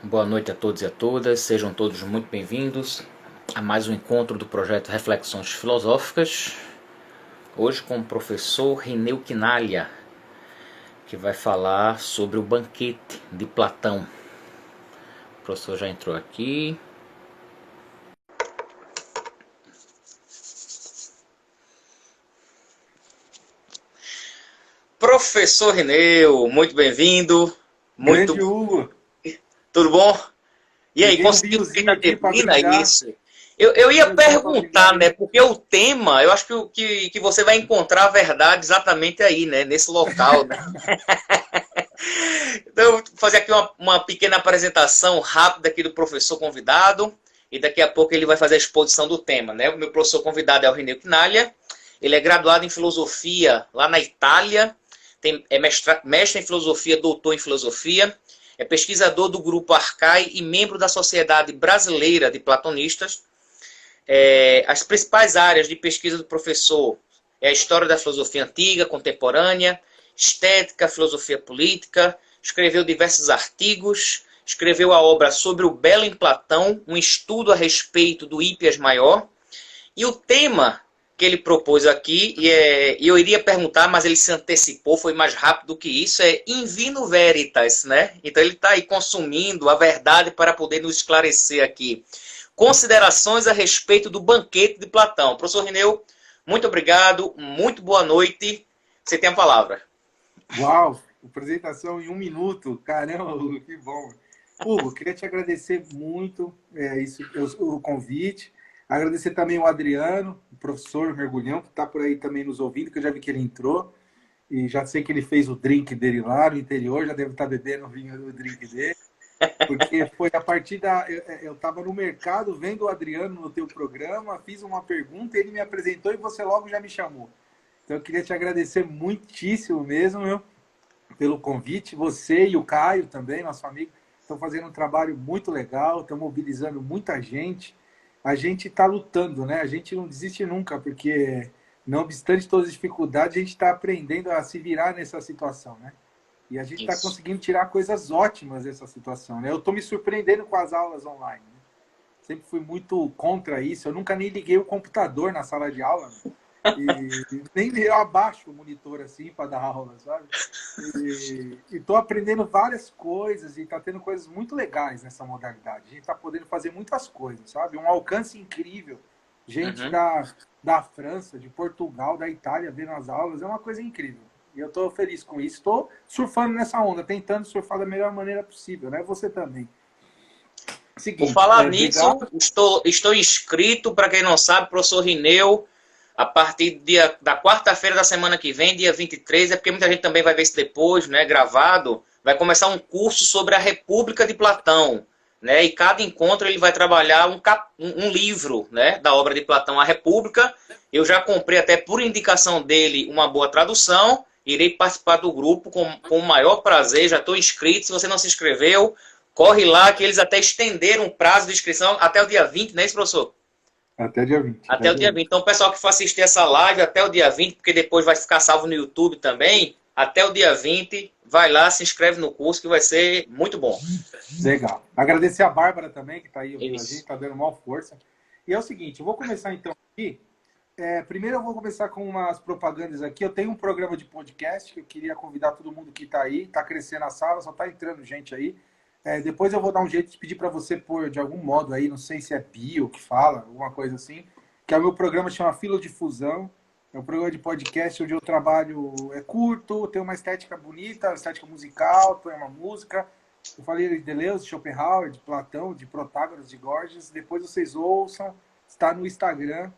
Boa noite a todos e a todas, sejam todos muito bem-vindos a mais um encontro do projeto Reflexões Filosóficas. Hoje com o professor Rineu Quinalha, que vai falar sobre o banquete de Platão. O professor já entrou aqui. Professor Rineu, muito bem-vindo. Grande Muito. Hugo, Tudo bom? E aí, peguei um conseguiu vinhozinho escrita aqui para termina brindar. isso? Eu ia Vinhozinho para brindar perguntar, né? aí. Porque o tema, eu acho que você vai encontrar a verdade exatamente aí, né? Nesse local, né? Então, eu vou fazer aqui uma pequena apresentação rápida aqui do professor convidado. E daqui a pouco ele vai fazer a exposição do tema, né? O meu professor convidado é o René Quinalha. Ele é graduado em filosofia lá na Itália. É mestre em filosofia, doutor em filosofia. É pesquisador do grupo Arcai e membro da Sociedade Brasileira de Platonistas. As principais áreas de pesquisa do professor é a história da filosofia antiga, contemporânea, estética, filosofia política, escreveu diversos artigos, escreveu a obra sobre o Belo em Platão, um estudo a respeito do Hípias Maior, e o tema que ele propôs aqui, eu iria perguntar, mas ele se antecipou, foi mais rápido do que isso, é in vino veritas, né? Então ele está aí consumindo a verdade para poder nos esclarecer aqui. Considerações a respeito do banquete de Platão. Professor Rineu, muito obrigado, muito boa noite. Você tem a palavra. Uau, apresentação em 1 minuto. Caramba, Hugo, que bom. Hugo, queria te agradecer muito o convite. Agradecer também o Adriano, o professor Mergulhão, que está por aí também nos ouvindo, que eu já vi que ele entrou. E já sei que ele fez o drink dele lá no interior, já deve estar bebendo o vinho do drink dele. Porque foi a partir da. Eu estava no mercado vendo o Adriano no teu programa, fiz uma pergunta, ele me apresentou e você logo já me chamou. Então eu queria te agradecer muitíssimo mesmo, meu, pelo convite. Você e o Caio também, nosso amigo, estão fazendo um trabalho muito legal, estão mobilizando muita gente. A gente está lutando, né? A gente não desiste nunca, porque, não obstante todas as dificuldades, a gente está aprendendo a se virar nessa situação, né? E a gente está Isso. conseguindo tirar coisas ótimas dessa situação, né? Eu estou me surpreendendo com as aulas online, né? Sempre fui muito contra isso. Eu nunca nem liguei o computador na sala de aula, né? E nem eu abaixo o monitor assim para dar aula, sabe? E estou aprendendo várias coisas e está tendo coisas muito legais nessa modalidade. A gente está podendo fazer muitas coisas, sabe? Um alcance incrível. Gente Uhum. da França, de Portugal, da Itália vendo as aulas, é uma coisa incrível. E eu estou feliz com isso. Estou surfando nessa onda, tentando surfar da melhor maneira possível, né? Você também. Por Seguinte, falar nisso, obrigado. estou inscrito, para quem não sabe, professor Rineu, a partir da quarta-feira da semana que vem, dia 23, é porque muita gente também vai ver isso depois, né, gravado, vai começar um curso sobre a República de Platão, né, e cada encontro ele vai trabalhar um livro, né, da obra de Platão, A República. Eu já comprei até por indicação dele uma boa tradução, irei participar do grupo com o maior prazer, já estou inscrito, se você não se inscreveu, corre lá, que eles até estenderam o prazo de inscrição até o dia 20, não é isso, professor? Até dia 20. Até Até o dia dia 20. 20. Então, o pessoal que for assistir essa live até o dia 20, porque depois vai ficar salvo no YouTube também, até o dia 20, vai lá, se inscreve no curso, que vai ser muito bom. Legal. Agradecer a Bárbara também, que está aí ouvindo a gente, Isso. está dando maior força. E é o seguinte, eu vou começar então aqui. Primeiro eu vou começar com umas propagandas aqui. Eu tenho um programa de podcast que eu queria convidar todo mundo que está aí. Está crescendo a sala, só está entrando gente aí. Depois eu vou dar um jeito de pedir para você pôr de algum modo aí, não sei se é bio que fala, alguma coisa assim, que é o meu programa, chama Filodifusão. É um programa de podcast onde eu trabalho, é curto, tem uma estética bonita, uma estética musical, tem uma música. Eu falei de Deleuze, de Schopenhauer, de Platão, de Protágoras, de Gorgias. Depois vocês ouçam, está no Instagram.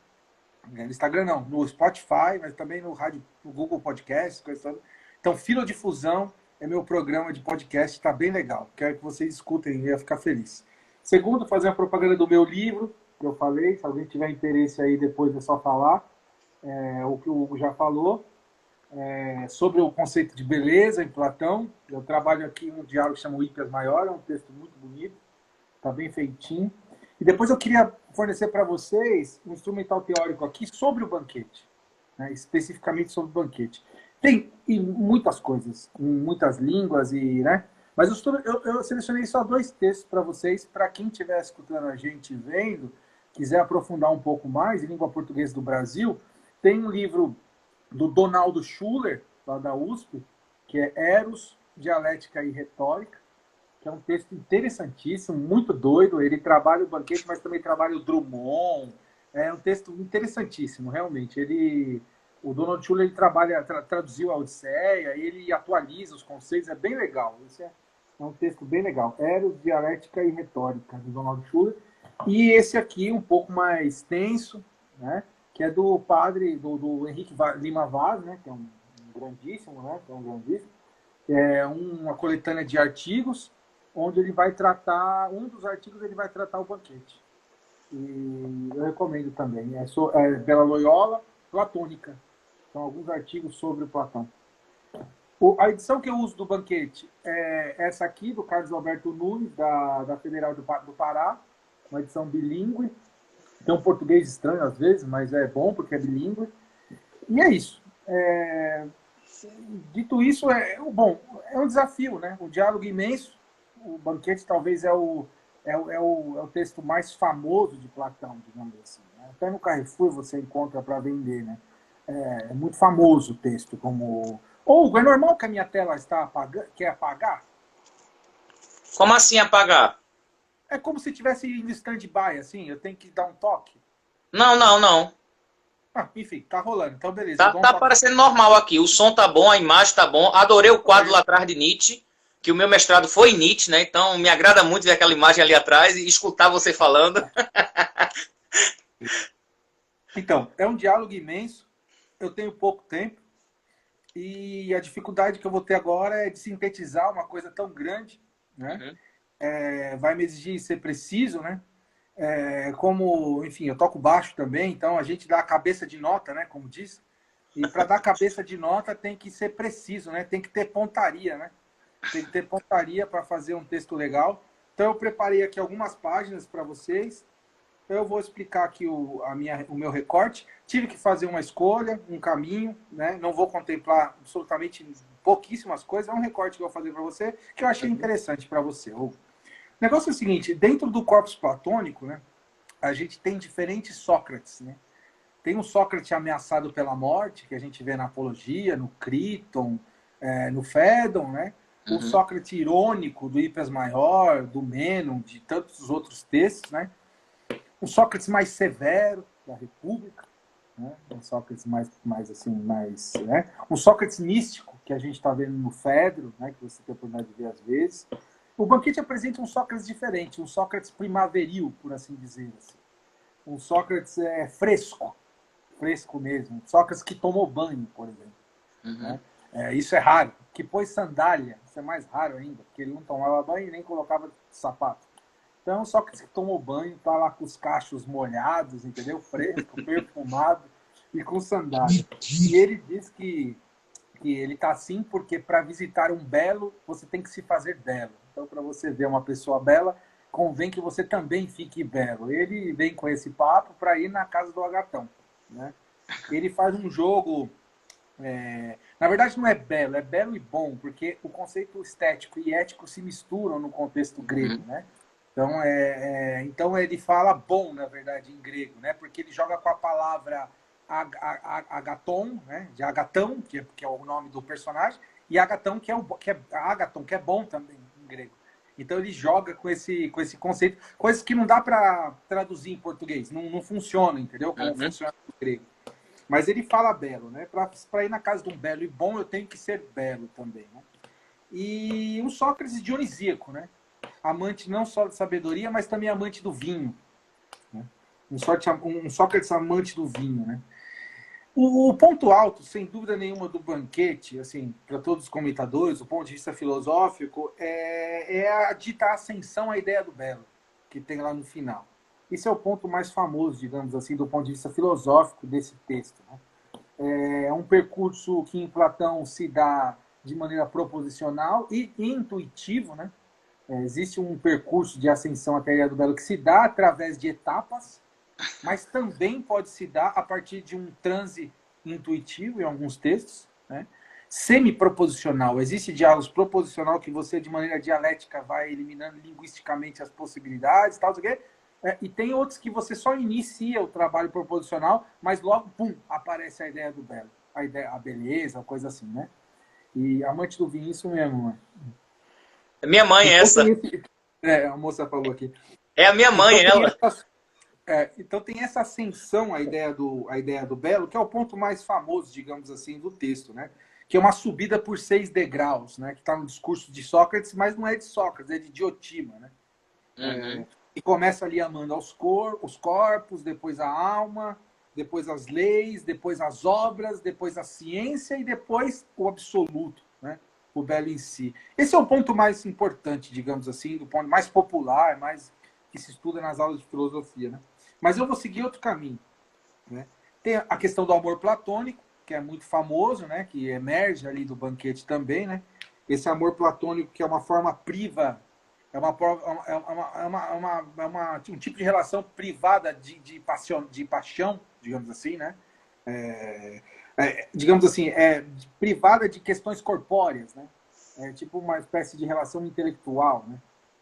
No Instagram não, no Spotify, mas também no rádio, no Google Podcast, coisa toda. Então, Filodifusão é meu programa de podcast, está bem legal. Quero que vocês escutem, ia ficar feliz. Segundo, fazer a propaganda do meu livro, que eu falei. Se alguém tiver interesse aí, depois é só falar. O que o Hugo já falou. Sobre o conceito de beleza em Platão. Eu trabalho aqui num diálogo que chama O Hípias Maior, é um texto muito bonito, está bem feitinho. E depois eu queria fornecer para vocês um instrumental teórico aqui sobre o banquete, né? Especificamente sobre o banquete. Tem muitas coisas, em muitas línguas, e, né? Mas eu selecionei só 2 textos para vocês, para quem estiver escutando a gente vendo, quiser aprofundar um pouco mais em língua portuguesa do Brasil, tem um livro do Donaldo Schuller, lá da USP, que é Eros, Dialética e Retórica, que é um texto interessantíssimo, muito doido. Ele trabalha o Banquete, mas também trabalha o Drummond. É um texto interessantíssimo, realmente. O Donald Schuller ele traduziu a Odisseia, ele atualiza os conceitos, é bem legal. Esse é um texto bem legal. Eros, Dialética e Retórica, do Donald Schuller. E esse aqui, um pouco mais tenso, né? Que é do padre, do Henrique Lima Vaz, né? Que é um grandíssimo, né? Que é um grandíssimo. É uma coletânea de artigos, onde ele vai tratar, um dos artigos ele vai tratar o Banquete. E eu recomendo também. É Bela Loyola, Platônica. São alguns artigos sobre o Platão. A edição que eu uso do Banquete é essa aqui, do Carlos Alberto Nunes, da Federal do Pará, uma edição bilíngue. Tem um português estranho às vezes, mas é bom porque é bilíngue. E é isso. Dito isso, bom, é um desafio, né? Um diálogo imenso. O Banquete talvez é o texto mais famoso de Platão, digamos assim. Né? Até no Carrefour você encontra para vender, né? É muito famoso o texto. Hugo, é normal que a minha tela está apagando? Quer apagar? Como assim apagar? É como se tivesse indo stand-by, assim. Eu tenho que dar um toque. Não, não, não. Enfim, tá rolando. Então, beleza. Tá parecendo normal aqui. O som tá bom, a imagem tá bom. Adorei o quadro lá atrás de Nietzsche, que o meu mestrado foi em Nietzsche, né? Então me agrada muito ver aquela imagem ali atrás e escutar você falando. Então, é um diálogo imenso. Eu tenho pouco tempo. E a dificuldade que eu vou ter agora é de sintetizar uma coisa tão grande, né? Vai me exigir ser preciso, né? Enfim, eu toco baixo também, então a gente dá a cabeça de nota, né? Como diz. E para dar cabeça de nota tem que ser preciso, né? Tem que ter pontaria, né? Tem que ter pontaria para fazer um texto legal. Então eu preparei aqui algumas páginas para vocês. Eu vou explicar aqui o meu recorte. Tive que fazer uma escolha, um caminho, né? Não vou contemplar absolutamente pouquíssimas coisas. É um recorte que eu vou fazer para você, que eu achei interessante para você. O negócio é o seguinte, dentro do corpus platônico, né, a gente tem diferentes Sócrates, né? Tem um Sócrates ameaçado pela morte, que a gente vê na Apologia, no Críton, no Fédon, né? O Sócrates irônico do Hipias Maior, do Mênon, de tantos outros textos, né? Um Sócrates mais severo, da República, né? Um Sócrates mais né? Um Sócrates místico, que a gente está vendo no Fedro, né? Que você tem a oportunidade de ver às vezes. O Banquete apresenta um Sócrates diferente, um Sócrates primaveril, por assim dizer. Assim. Um Sócrates fresco mesmo. Um Sócrates que tomou banho, por exemplo. Né? Isso é raro. Que pôs sandália, isso é mais raro ainda, porque ele não tomava banho e nem colocava sapato. Então, Sócrates que tomou banho, tá lá com os cachos molhados, entendeu? Fresco, perfumado e com sandália. E ele diz que ele tá assim porque para visitar um belo, você tem que se fazer belo. Então, para você ver uma pessoa bela, convém que você também fique belo. Ele vem com esse papo para ir na casa do Agatão. Né? Ele faz um jogo... Na verdade, não é belo e bom, porque o conceito estético e ético se misturam no contexto grego, né? Então ele fala bom, na verdade, em grego, né? Porque ele joga com a palavra agaton, né? De Agatão, que é o nome do personagem, e Agatão, que é Agaton, que é bom também em grego. Então ele joga com esse conceito, coisas que não dá para traduzir em português, não funciona, entendeu? Como funciona no grego. Mas ele fala belo, né? Para ir na casa de um belo e bom, eu tenho que ser belo também, né? E um Sócrates dionisíaco, né? Amante não só de sabedoria, mas também amante do vinho. Né? Um Sócrates amante do vinho, né? O ponto alto, sem dúvida nenhuma, do Banquete, assim, para todos os comentadores, do ponto de vista filosófico, é a dita ascensão à ideia do belo, que tem lá no final. Esse é o ponto mais famoso, digamos assim, do ponto de vista filosófico desse texto. Né? É um percurso que em Platão se dá de maneira proposicional e intuitivo, né? Existe um percurso de ascensão até a ideia do belo que se dá através de etapas, mas também pode se dar a partir de um transe intuitivo em alguns textos. Né? semi-proposicional. Existe diálogos proposicional que você, de maneira dialética, vai eliminando linguisticamente as possibilidades, tal, não sei o quê. E tem outros que você só inicia o trabalho proposicional, mas logo, pum, aparece a ideia do belo. A beleza, coisa assim, né? E amante do vinho, isso mesmo, mano. Minha mãe, Então, essa. a moça falou aqui. É a minha mãe, Então, ela. então tem essa ascensão a ideia do belo, que é o ponto mais famoso, digamos assim, do texto, né? Que é uma subida por 6 degraus, né? Que está no discurso de Sócrates, mas não é de Sócrates, é de Diotima, né? Uhum. E começa ali amando os corpos, depois a alma, depois as leis, depois as obras, depois a ciência e depois o absoluto, né? O belo em si. Esse é o ponto mais importante, digamos assim, do ponto mais popular, mais que se estuda nas aulas de filosofia, né? Mas eu vou seguir outro caminho, né? Tem a questão do amor platônico, que é muito famoso, né? Que emerge ali do banquete também, né? Esse amor platônico que é uma forma priva, um tipo de relação privada de paixão, digamos assim, né? Digamos assim, privada de questões corpóreas, né? É tipo uma espécie de relação intelectual, né?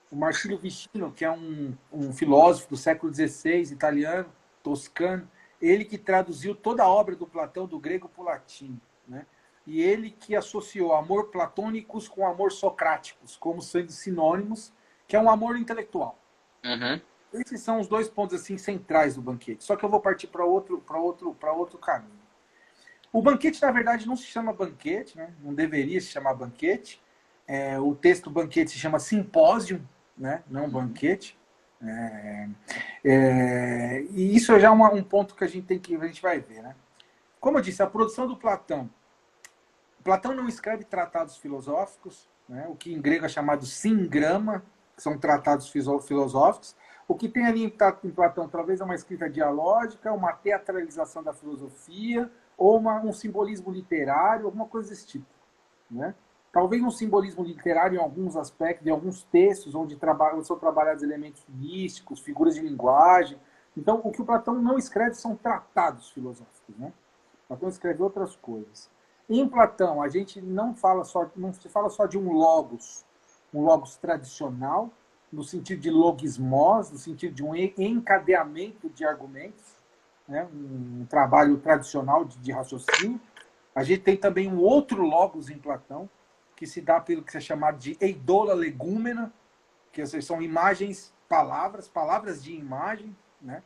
O Marsilio Vicino, que é um filósofo do século XVI, italiano, toscano, ele que traduziu toda a obra do Platão do grego para o latim, né? E ele que associou amor platônicos com amor socráticos, como sendo sinônimos, que é um amor intelectual. Uhum. Esses são os dois pontos assim centrais do banquete. Só que eu vou partir para outro caminho. O banquete, na verdade, não se chama banquete, né? Não deveria se chamar banquete. O texto banquete se chama simpósio, né? Não banquete. E isso é já um ponto que a gente vai ver, né? Como eu disse, a produção do Platão. Platão não escreve tratados filosóficos, né? O que em grego é chamado singrama, que são tratados filosóficos. O que tem ali em Platão talvez é uma escrita dialógica, uma teatralização da filosofia, ou um simbolismo literário, alguma coisa desse tipo, né? Talvez um simbolismo literário em alguns aspectos, em alguns textos onde são trabalhados elementos místicos, figuras de linguagem. Então, o que o Platão não escreve são tratados filosóficos, né? Platão escreve outras coisas. Em Platão, a gente não se fala só de um logos tradicional, no sentido de logismos, no sentido de um encadeamento de argumentos, né? Um trabalho tradicional de raciocínio. A gente tem também um outro logos em Platão, que se dá pelo que é chamado de eidola legúmena, que são imagens, palavras de imagem, né?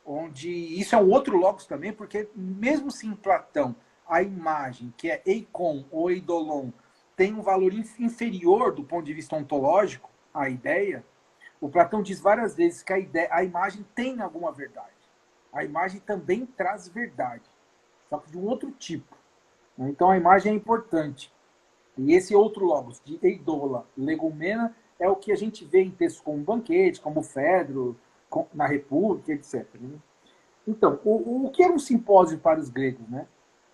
Onde isso é um outro logos também, porque mesmo se em Platão a imagem, que é eikon ou eidolon, tem um valor inferior do ponto de vista ontológico à ideia, o Platão diz várias vezes que a imagem tem alguma verdade. A imagem também traz verdade, só que de um outro tipo. Então a imagem é importante. E esse outro logos, de eidola legumena, é o que a gente vê em textos como Banquete, como Fedro, na República, etc. Então, o que era um simpósio para os gregos, né?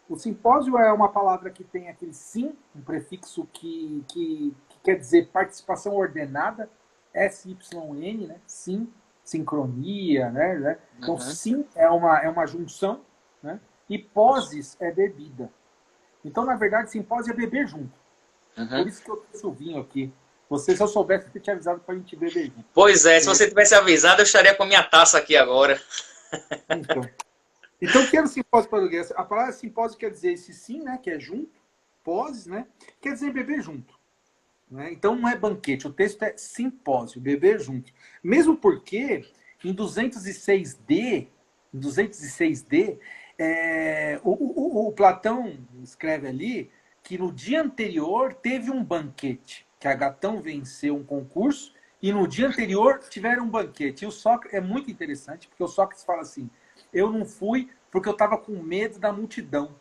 O simpósio é uma palavra que tem aquele sim, um prefixo que quer dizer participação ordenada, S-Y-N, né? Sim, sincronia, né? Então, sim é uma junção, né? E poses é bebida. Então, na verdade, simpósio é beber junto. Por isso que eu trouxe o vinho aqui. Se eu soubesse, eu tinha avisado para a gente beber junto. Pois é, se você tivesse avisado, eu estaria com a minha taça aqui agora. Então, o que era o simpósio português? A palavra simpósio quer dizer esse sim, né? Que é junto, poses, né? Quer dizer beber junto. Né? Então, não é banquete. O texto é simpósio, beber junto. Mesmo porque, em 206D, o Platão escreve ali que no dia anterior teve um banquete, que Agatão venceu um concurso, e no dia anterior tiveram um banquete. E o Sócrates é muito interessante, porque o Sócrates fala assim: eu não fui porque eu estava com medo da multidão.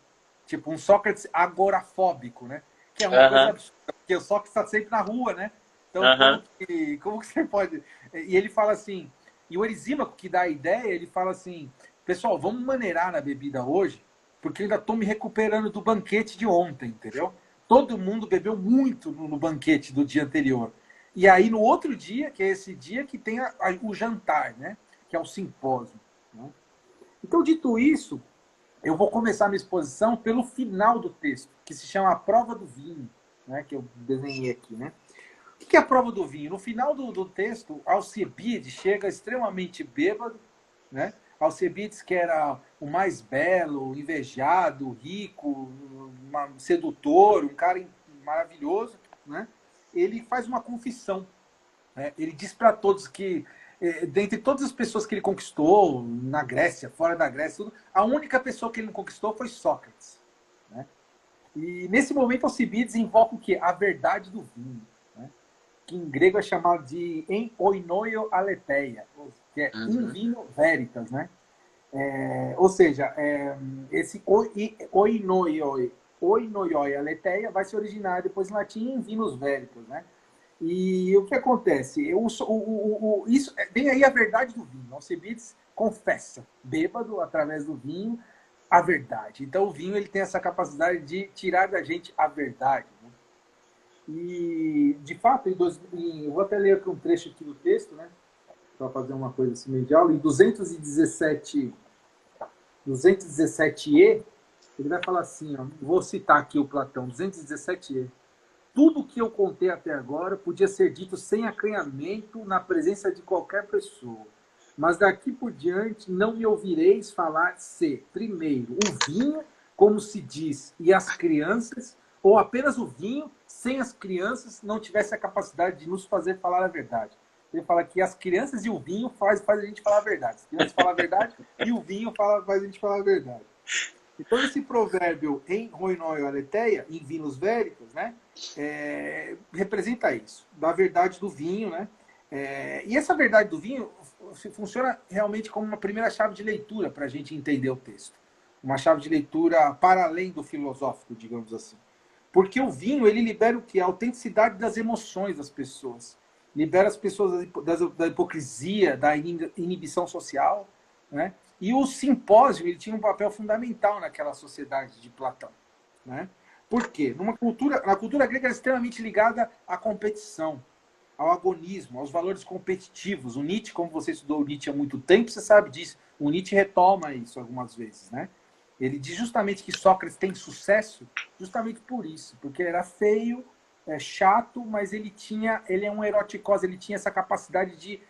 Tipo, um Sócrates agorafóbico, né? Que é uma coisa absurda, porque o Sócrates está sempre na rua, né? Então, como que você pode... E ele fala assim, e o Erisímaco, que dá a ideia, ele fala assim: pessoal, vamos maneirar na bebida hoje, porque eu ainda estou me recuperando do banquete de ontem, entendeu? Todo mundo bebeu muito no banquete do dia anterior. E aí, no outro dia, que é esse dia que tem o jantar, né? Que é o simpósio. Né? Então, dito isso, Eu vou começar minha exposição pelo final do texto, que se chama A Prova do Vinho, né, que eu desenhei aqui, né? O que é a prova do vinho? No final do texto, Alcebiades chega extremamente bêbado, né? Alcebiades, que era o mais belo, invejado, rico, sedutor, um cara maravilhoso, né? Ele faz uma confissão, né? Ele diz para todos que, dentre todas as pessoas que ele conquistou, na Grécia, fora da Grécia, tudo, a única pessoa que ele não conquistou foi Sócrates, né? E nesse momento, Alcebiades invoca o quê? A verdade do vinho, né? Que em grego é chamado de en oinoio aletheia, que é in vino veritas, né? Ou seja, esse oinoioi aletheia vai se originar depois em latim em vinus veritas, né? E o que acontece? Isso vem aí a verdade do vinho. Alcebiades confessa, bêbado, através do vinho, a verdade. Então o vinho ele tem essa capacidade de tirar da gente a verdade, né? E, de fato, eu vou até ler aqui um trecho aqui do texto, né? Para fazer uma coisa assim meio de aula. Em 217E, ele vai falar assim, ó, vou citar aqui o Platão, 217E. Tudo que eu contei até agora podia ser dito sem acanhamento na presença de qualquer pessoa. Mas daqui por diante não me ouvireis falar se, primeiro, o vinho, como se diz, e as crianças, ou apenas o vinho, sem as crianças, não tivesse a capacidade de nos fazer falar a verdade. Ele fala que as crianças e o vinho faz a gente falar a verdade. As crianças falam a verdade e o vinho faz a gente falar a verdade. Então, esse provérbio em Roinoi Aletheia, em Vinus Veritas, né, representa isso, da verdade do vinho, né? E essa verdade do vinho funciona realmente como uma primeira chave de leitura para a gente entender o texto. Uma chave de leitura para além do filosófico, digamos assim. Porque o vinho, ele libera o quê? A autenticidade das emoções das pessoas. Libera as pessoas da hipocrisia, da inibição social, né? E o simpósio, ele tinha um papel fundamental naquela sociedade de Platão, né? Por quê? Na cultura grega era extremamente ligada à competição, ao agonismo, aos valores competitivos. O Nietzsche, como você estudou o Nietzsche há muito tempo, você sabe disso. O Nietzsche retoma isso algumas vezes, né? Ele diz justamente que Sócrates tem sucesso justamente por isso, porque ele era feio, chato, mas ele é um eroticose, ele tinha essa capacidade de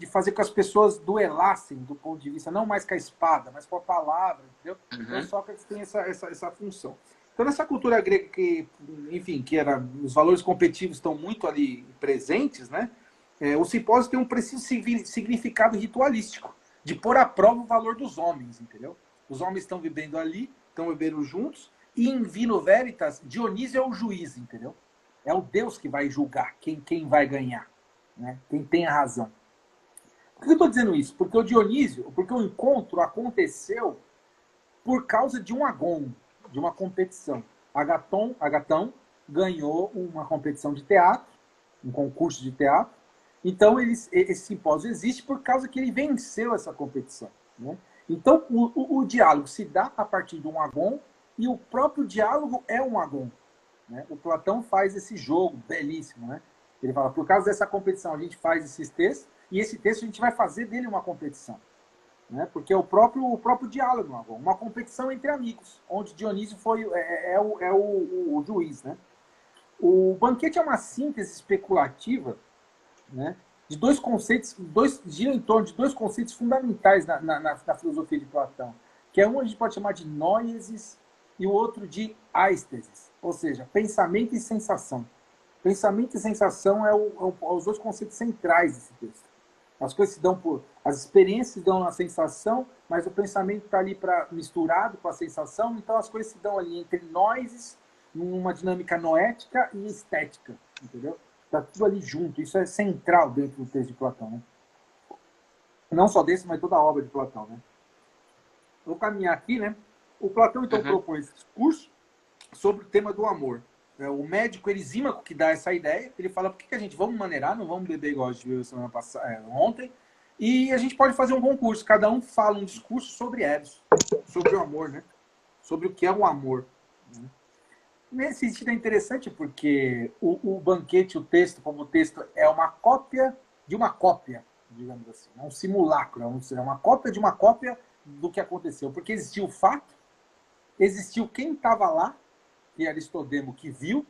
fazer com que as pessoas duelassem do ponto de vista, não mais com a espada, mas com a palavra, entendeu? Então Sócrates tem essa função. Então nessa cultura grega que, enfim, que era, os valores competitivos estão muito ali presentes, né? O simpósio tem um preciso significado ritualístico, de pôr à prova o valor dos homens, entendeu? Os homens estão vivendo ali, estão bebendo juntos, e em Vino Veritas, Dionísio é o juiz, entendeu? É o Deus que vai julgar quem vai ganhar, né? Quem tem a razão. Por que eu estou dizendo isso? Porque o encontro aconteceu por causa de um agon, de uma competição. Agatão ganhou uma competição de teatro, um concurso de teatro. Então, esse simpósio existe por causa que ele venceu essa competição, né? Então, o diálogo se dá a partir de um agon e o próprio diálogo é um agon, né? O Platão faz esse jogo belíssimo, né? Ele fala, por causa dessa competição, a gente faz esses textos e esse texto a gente vai fazer dele uma competição, né? Porque é o próprio diálogo, uma competição entre amigos, onde Dionísio o juiz, né? O banquete é uma síntese especulativa, né, de dois conceitos, gira em torno de dois conceitos fundamentais na filosofia de Platão, que um a gente pode chamar de noiesis e o outro de aistesis, ou seja, pensamento e sensação. Pensamento e sensação os dois conceitos centrais desse texto. As coisas se dão as experiências se dão na sensação, mas o pensamento está ali misturado com a sensação, então as coisas se dão ali entre noesis, numa dinâmica noética e estética, entendeu? Está tudo ali junto. Isso é central dentro do texto de Platão, né? Não só desse, mas toda a obra de Platão, né? Vou caminhar aqui, né? O Platão, então, propõe esse discurso sobre o tema do amor. O médico Erisímaco que dá essa ideia, ele fala, por que a gente vamos maneirar, não vamos beber igual a gente viu semana passada, ontem, e a gente pode fazer um concurso. Cada um fala um discurso sobre Eros, sobre o amor, né? Sobre o que é o amor, né? Nesse sentido é interessante porque o banquete, o texto, como texto, é uma cópia de uma cópia, digamos assim. É um simulacro, é uma cópia de uma cópia do que aconteceu. Porque existiu o fato, existiu quem estava lá, que é Aristodemo, que viu,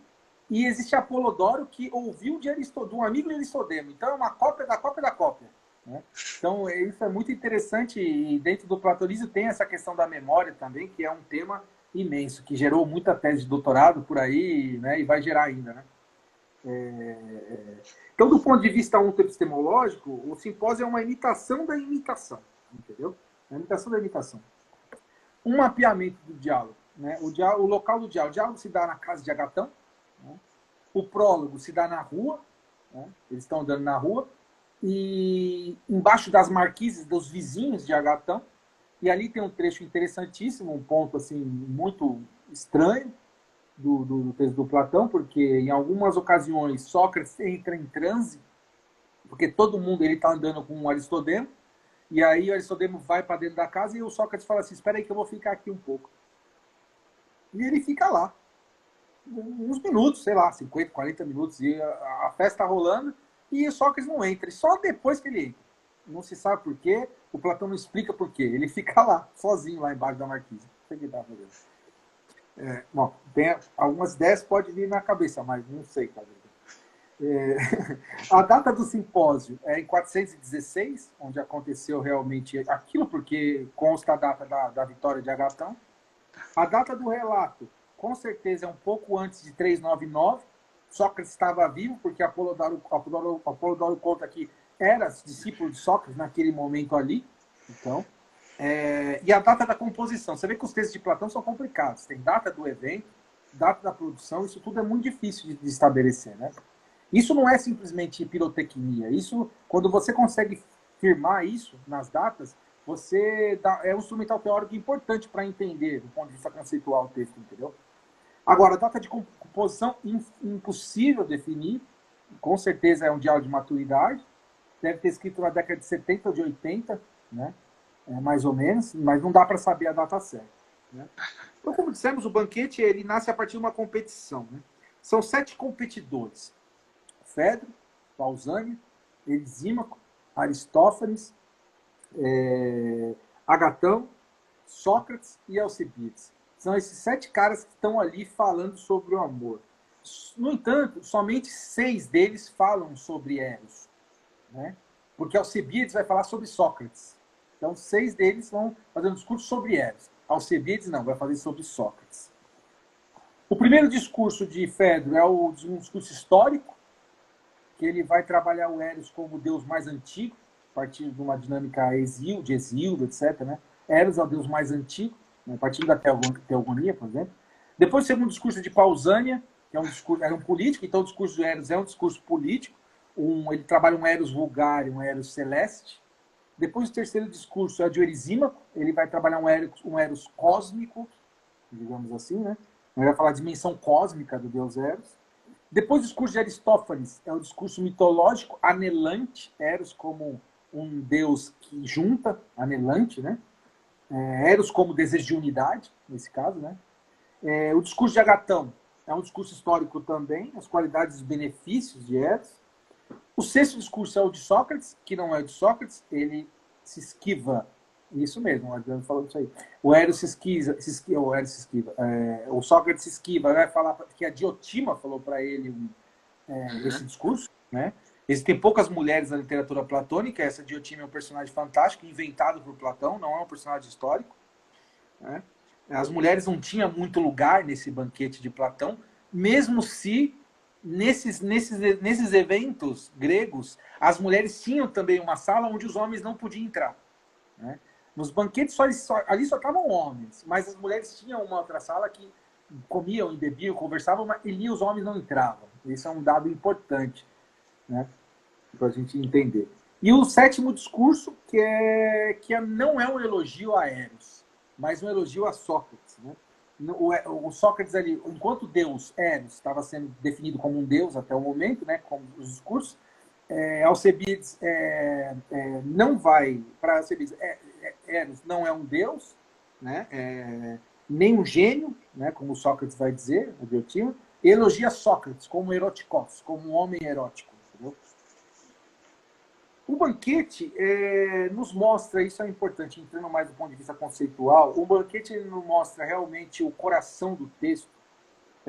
e existe Apolodoro, que ouviu de um amigo de Aristodemo. Então, é uma cópia da cópia da cópia. Né? Então, isso é muito interessante, e dentro do platonismo tem essa questão da memória também, que é um tema imenso, que gerou muita tese de doutorado por aí, né? E vai gerar ainda. Né? Então, do ponto de vista ontoepistemológico, o simpósio é uma imitação da imitação, entendeu? É uma imitação da imitação. Um mapeamento do diálogo. Né? O local do diálogo. O diálogo se dá na casa de Agatão. Né? O prólogo se dá na rua. Né? Eles estão andando na rua. E embaixo das marquises dos vizinhos de Agatão. E ali tem um trecho interessantíssimo, um ponto assim muito estranho do texto do Platão, porque em algumas ocasiões Sócrates entra em transe, porque todo mundo ele está andando com o Aristodemo, e aí o Aristodemo vai para dentro da casa e o Sócrates fala assim, espera aí que eu vou ficar aqui um pouco. E ele fica lá, uns minutos, sei lá, 50, 40 minutos, e a festa está rolando, e o Sócrates não entra, e só depois que ele entra. Não se sabe por quê, o Platão não explica por quê. Ele fica lá, sozinho, lá embaixo da marquise. Não sei o que está fazendo. Bom, tem algumas ideias pode vir na cabeça, mas não sei, cara. A data do simpósio é em 416, onde aconteceu realmente aquilo, porque consta a data da vitória de Agatão. A data do relato, com certeza, é um pouco antes de 399. Sócrates estava vivo, porque Apolodoro conta que era discípulo de Sócrates naquele momento ali. Então, e a data da composição. Você vê que os textos de Platão são complicados. Tem data do evento, data da produção, isso tudo é muito difícil de estabelecer, né? Isso não é simplesmente pirotecnia. Isso, quando você consegue firmar isso nas datas, é um instrumental teórico importante para entender, do ponto de vista conceitual, o texto, entendeu? Agora, a data de composição, impossível definir. Com certeza é um diálogo de maturidade. Deve ter escrito na década de 70 ou de 80, né? Mais ou menos, mas não dá para saber a data certa. Né? Então, como dissemos, o banquete ele nasce a partir de uma competição. Né? São 7 competidores. Fedro, Pausânia, Elisímaco, Aristófanes, Agatão, Sócrates e Alcibiades. São esses 7 caras que estão ali falando sobre o amor. No entanto, somente 6 deles falam sobre Eros. Né? Porque Alcibiades vai falar sobre Sócrates. Então, 6 deles vão fazer um discurso sobre Eros. Alcibiades não, vai fazer sobre Sócrates. O primeiro discurso de Fedro é um discurso histórico, que ele vai trabalhar o Eros como o deus mais antigo, a partir de uma dinâmica de exílio, etc. Né? Eros é o deus mais antigo, né? A partir da teogonia, por exemplo. Depois, o segundo discurso de Pausânia, que é um político, então o discurso de Eros é um discurso político, ele trabalha um Eros vulgar e um Eros celeste. Depois, o terceiro discurso é de Erisímaco, ele vai trabalhar um Eros cósmico, digamos assim, né? Ele vai falar a dimensão cósmica do deus Eros. Depois, o discurso de Aristófanes é o discurso mitológico, anelante, Eros como um deus que junta, anelante, né? Eros como desejo de unidade, nesse caso, né? O discurso de Agatão é um discurso histórico também, as qualidades e os benefícios de Eros. O sexto discurso é o de Sócrates, que não é o de Sócrates, ele se esquiva. Isso mesmo, o Adriano falou isso aí. O Eros se esquiva. O Sócrates se esquiva, vai falar que a Diotima falou para ele esse discurso. Né? Existem poucas mulheres na literatura platônica, essa Diotima é um personagem fantástico, inventado por Platão, não é um personagem histórico. Né? As mulheres não tinham muito lugar nesse banquete de Platão, mesmo se nesses eventos gregos, as mulheres tinham também uma sala onde os homens não podiam entrar. Né? Nos banquetes, ali só estavam homens, mas as mulheres tinham uma outra sala que comiam e bebiam, conversavam, mas ali os homens não entravam. Isso é um dado importante, né? Para a gente entender. E o sétimo discurso, que não é um elogio a Eros, mas um elogio a Sócrates. Né? O Sócrates ali, enquanto Deus, Eros, estava sendo definido como um Deus até o momento, né, como os discursos, Alcibiades não vai para Alcibiades. Eros não é um Deus, né, nem um gênio, né, como Sócrates vai dizer, o Diotima, e elogia Sócrates como erotikos, como um homem erótico. Entendeu? O banquete nos mostra, isso é importante, entrando mais do ponto de vista conceitual, o banquete nos mostra realmente o coração do texto,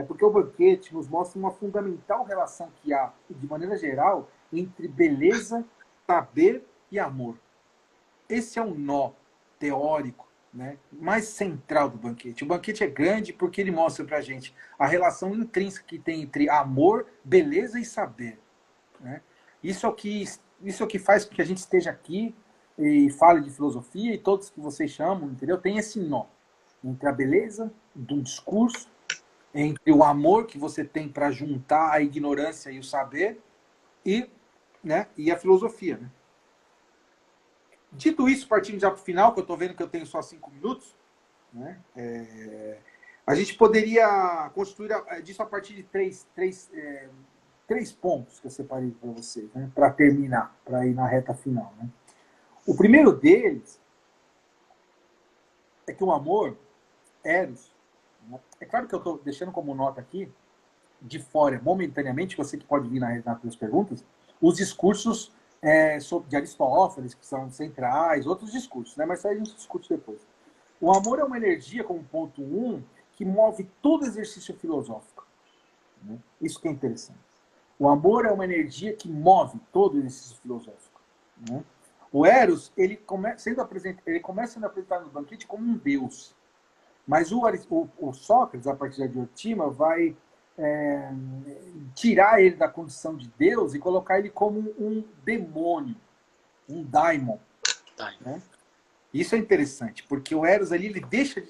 porque o banquete nos mostra uma fundamental relação que há, de maneira geral, entre beleza, saber e amor. Esse é um nó teórico, né, mais central do banquete. O banquete é grande porque ele mostra para a gente a relação intrínseca que tem entre amor, beleza e saber. Né? Isso é o que faz com que a gente esteja aqui e fale de filosofia, e todos que vocês chamam, entendeu? Tem esse nó entre a beleza do discurso, entre o amor que você tem para juntar a ignorância e o saber, e a filosofia. Né? Dito isso, partindo já para o final, que eu estou vendo que eu tenho só 5 minutos, né? A gente poderia construir disso a partir de três pontos que eu separei para vocês, né? Para terminar, para ir na reta final. Né? O primeiro deles é que o amor, Eros, né? É claro que eu estou deixando como nota aqui, de fora, momentaneamente, você que pode vir nas perguntas, os discursos de Aristófanes, que são centrais, outros discursos, né? Mas isso aí a gente discute depois. O amor é uma energia, como ponto 1, que move todo exercício filosófico. Né? Isso que é interessante. O amor é uma energia que move todo o exercício filosófico. Né? O Eros, ele começa sendo apresentado no banquete como um deus. Mas o Sócrates, a partir da Diotima, vai tirar ele da condição de Deus e colocar ele como um demônio, um daimon. Né? Isso é interessante, porque o Eros ali ele deixa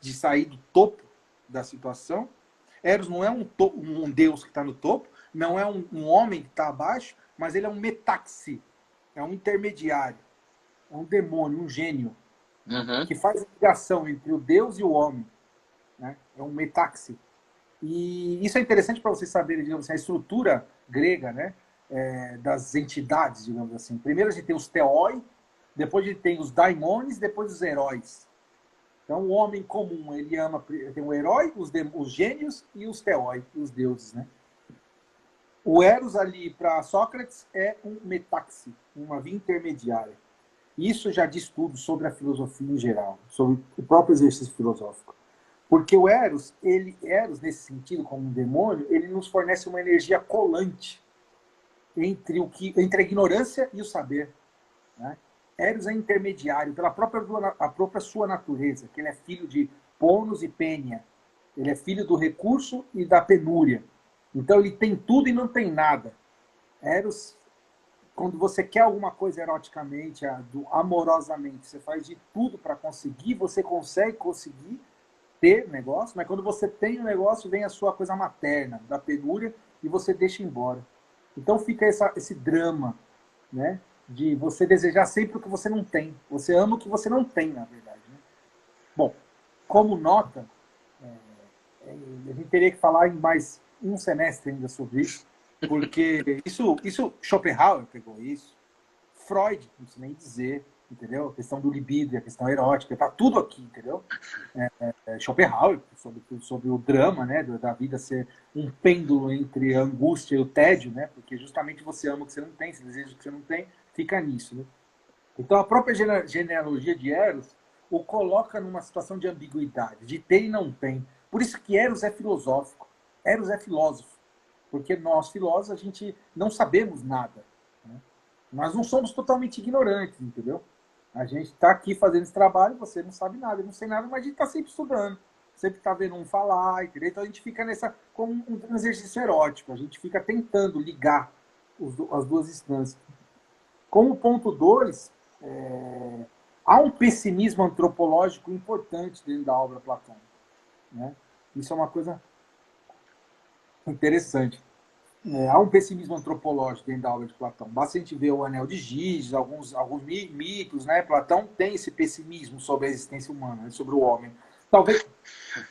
de sair do topo da situação. Eros não é um deus que está no topo, não é um homem que está abaixo, mas ele é um metaxi, é um intermediário, é um demônio, um gênio, que faz a ligação entre o deus e o homem. Né? É um metaxi. E isso é interessante para vocês saberem, digamos assim, a estrutura grega, né, das entidades, digamos assim. Primeiro a gente tem os theoi, depois a gente tem os daimones, depois os heróis. Então o homem comum, ele tem o herói, os gênios e os theoi, os deuses. Né? O Eros ali para Sócrates é um metaxi, uma via intermediária. Isso já diz tudo sobre a filosofia em geral, sobre o próprio exercício filosófico. Porque o Eros, nesse sentido, como um demônio, ele nos fornece uma energia colante entre a ignorância e o saber. Né? Eros é intermediário pela própria sua natureza, que ele é filho de Ponos e Pênia. Ele é filho do recurso e da penúria. Então ele tem tudo e não tem nada. Eros, quando você quer alguma coisa eroticamente, amorosamente, você faz de tudo para conseguir, você consegue conseguir ter negócio, mas quando você tem o negócio, vem a sua coisa materna, da penúria, e você deixa embora. Então fica esse drama, né, de você desejar sempre o que você não tem. Você ama o que você não tem, na verdade. Né? Bom, como nota, a gente teria que falar em mais um semestre ainda sobre isso, porque isso Schopenhauer pegou isso, Freud, não sei nem dizer, entendeu? A questão do libido, a questão erótica, tá tudo aqui, entendeu? Schopenhauer, sobre o drama, né, da vida ser um pêndulo entre a angústia e o tédio, né? Porque justamente você ama o que você não tem, você deseja o que você não tem, fica nisso, né? Então a própria genealogia de Eros o coloca numa situação de ambiguidade, de ter e não tem. Por isso que Eros é filosófico, Eros é filósofo, porque nós filósofos a gente não sabemos nada, né? Nós não somos totalmente ignorantes, entendeu? A gente está aqui fazendo esse trabalho, você não sabe nada, eu não sei nada, mas a gente está sempre estudando, sempre está vendo um falar, entendeu? Então a gente fica como um exercício erótico, a gente fica tentando ligar as duas instâncias. Como ponto 2, há um pessimismo antropológico importante dentro da obra platônica. Né? Isso é uma coisa interessante. Há um pessimismo antropológico dentro da obra de Platão. Basta a gente ver o Anel de Giges, alguns mitos, né? Platão tem esse pessimismo sobre a existência humana, né? Sobre o homem. Talvez,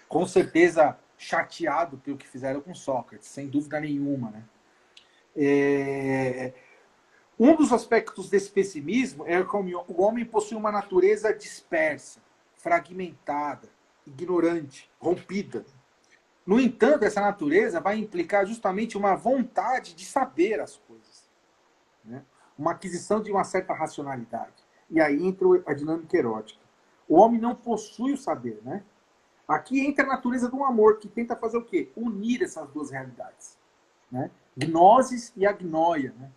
com certeza, chateado pelo que fizeram com Sócrates, sem dúvida nenhuma. Né? Um dos aspectos desse pessimismo é que o homem possui uma natureza dispersa, fragmentada, ignorante, rompida. No entanto, essa natureza vai implicar justamente uma vontade de saber as coisas. Né? uma aquisição de uma certa racionalidade. E aí entra a dinâmica erótica. O homem não possui o saber, né? Aqui entra a natureza do amor, que tenta fazer o quê? Unir essas duas realidades, né? Gnosis e agnoia, né?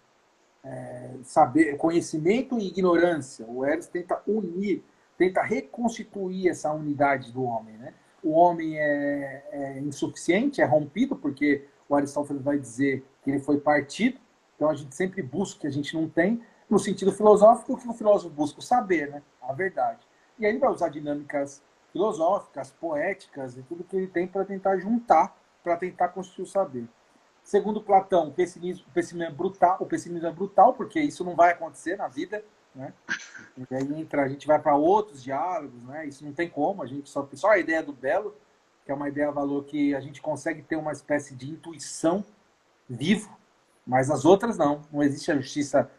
Saber, conhecimento e ignorância. O Eros tenta unir, tenta reconstituir essa unidade do homem, né? O homem é insuficiente, é rompido, porque o Aristóteles vai dizer que ele foi partido. Então a gente sempre busca o que a gente não tem. No sentido filosófico, o que o filósofo busca? O saber, né? A verdade. E aí ele vai usar dinâmicas filosóficas, poéticas e tudo que ele tem para tentar juntar, para tentar construir o saber. Segundo Platão, o pessimismo é brutal, porque isso não vai acontecer na vida, né? E aí a gente vai para outros diálogos, né? Isso não tem como, a gente só a ideia do belo, que é uma ideia valor que a gente consegue ter uma espécie de intuição vivo, mas as outras não existe a justiça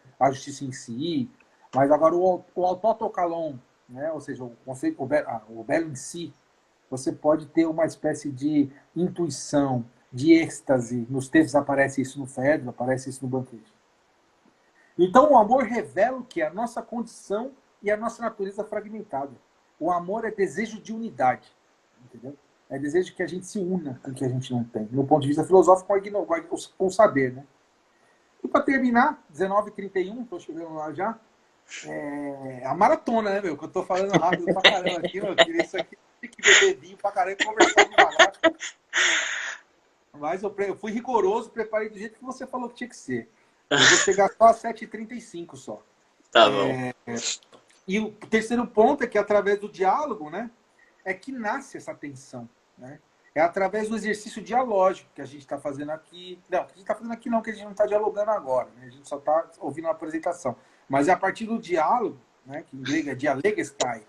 em si. Mas agora o autotokalon, né? Ou seja, o conceito, o belo em si, você pode ter uma espécie de intuição, de êxtase. Nos textos aparece isso no Fedro, aparece isso no Banquete. Então o amor revela o que? A nossa condição e a nossa natureza fragmentada. O amor é desejo de unidade, entendeu? É desejo que a gente se una com o que a gente não tem. No ponto de vista filosófico, com o saber, né? E para terminar, 19h31, estou chegando lá já, a maratona, né, meu? Que eu estou falando rápido pra caramba aqui, meu. Isso aqui tem que beber vinho pra caramba e conversar devagar. Mas eu fui rigoroso, preparei do jeito que você falou que tinha que ser. Eu vou chegar só às 7h35 só. Tá bom. E o terceiro ponto é que através do diálogo, né, é que nasce essa tensão, né? É através do exercício dialógico que a gente está fazendo aqui. Não, que a gente está fazendo aqui não, que a gente não está dialogando agora, né? A gente só está ouvindo a apresentação. Mas é a partir do diálogo, né, que em grego é dialegestai,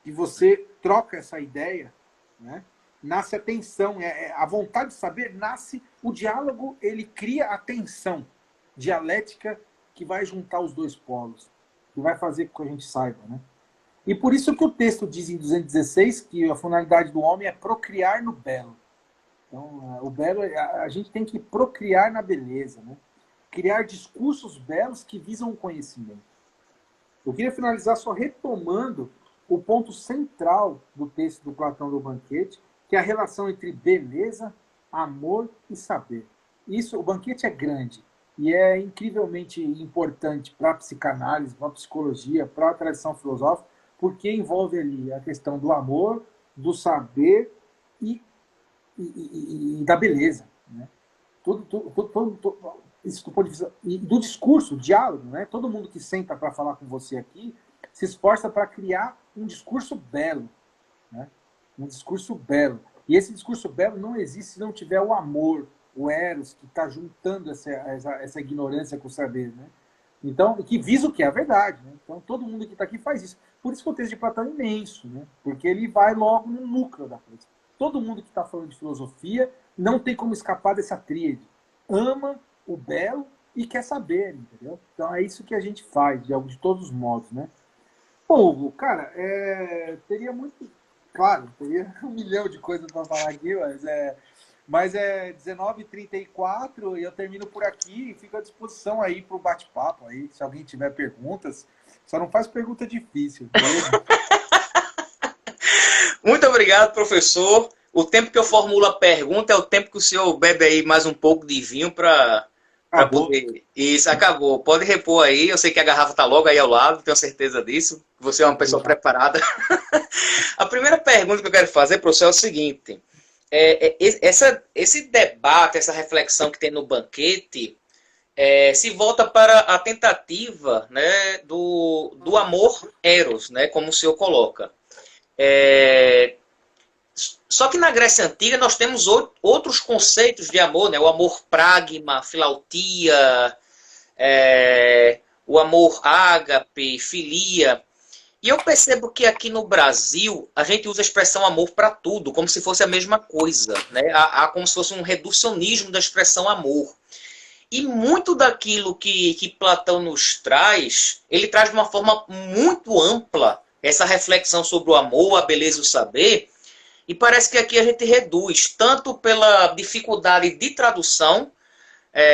e você troca essa ideia, né, nasce a tensão. A vontade de saber nasce. O diálogo, ele cria a tensão dialética que vai juntar os dois polos, que vai fazer com que a gente saiba, né? E por isso que o texto diz em 216 que a finalidade do homem é procriar no belo. Então, o belo, a gente tem que procriar na beleza, né? Criar discursos belos que visam o conhecimento. Eu queria finalizar só retomando o ponto central do texto do Platão do Banquete, que é a relação entre beleza, amor e saber. Isso, o Banquete é grande e é incrivelmente importante para a psicanálise, para a psicologia, para a tradição filosófica, porque envolve ali a questão do amor, do saber e da beleza, né? Isso do ponto de vista e do discurso, do diálogo, né? Todo mundo que senta para falar com você aqui se esforça para criar um discurso belo, né? Um discurso belo. E esse discurso belo não existe se não tiver o amor, o eros, que está juntando essa ignorância com o saber, né? Então, que visa o que é a verdade, né? Então, todo mundo que está aqui faz isso. Por isso que o texto de Platão é imenso, né? Porque ele vai logo no núcleo da coisa. Todo mundo que está falando de filosofia não tem como escapar dessa tríade. Ama o belo e quer saber, entendeu? Então, é isso que a gente faz, de todos os modos, né? Pô, Hugo, cara, teria muito... Claro, teria 1 milhão de coisas para falar aqui, mas é 19h34 e eu termino por aqui e fico à disposição aí para o bate-papo aí, se alguém tiver perguntas. Só não faz pergunta difícil. Muito obrigado, professor. O tempo que eu formulo a pergunta é o tempo que o senhor bebe aí mais um pouco de vinho para poder... Isso, acabou. Pode repor aí. Eu sei que a garrafa está logo aí ao lado, tenho certeza disso. Você é uma pessoa preparada. A primeira pergunta que eu quero fazer, professor, é o seguinte. Esse debate, essa reflexão que tem no Banquete, se volta para a tentativa, né, do amor eros, né, como o senhor coloca. Só que na Grécia Antiga nós temos outros conceitos de amor, né, o amor pragma, filautia, o amor ágape, filia. E eu percebo que aqui no Brasil a gente usa a expressão amor para tudo, como se fosse a mesma coisa, né? Há como se fosse um reducionismo da expressão amor. E muito daquilo que Platão nos traz, ele traz de uma forma muito ampla essa reflexão sobre o amor, a beleza e o saber. E parece que aqui a gente reduz, tanto pela dificuldade de tradução,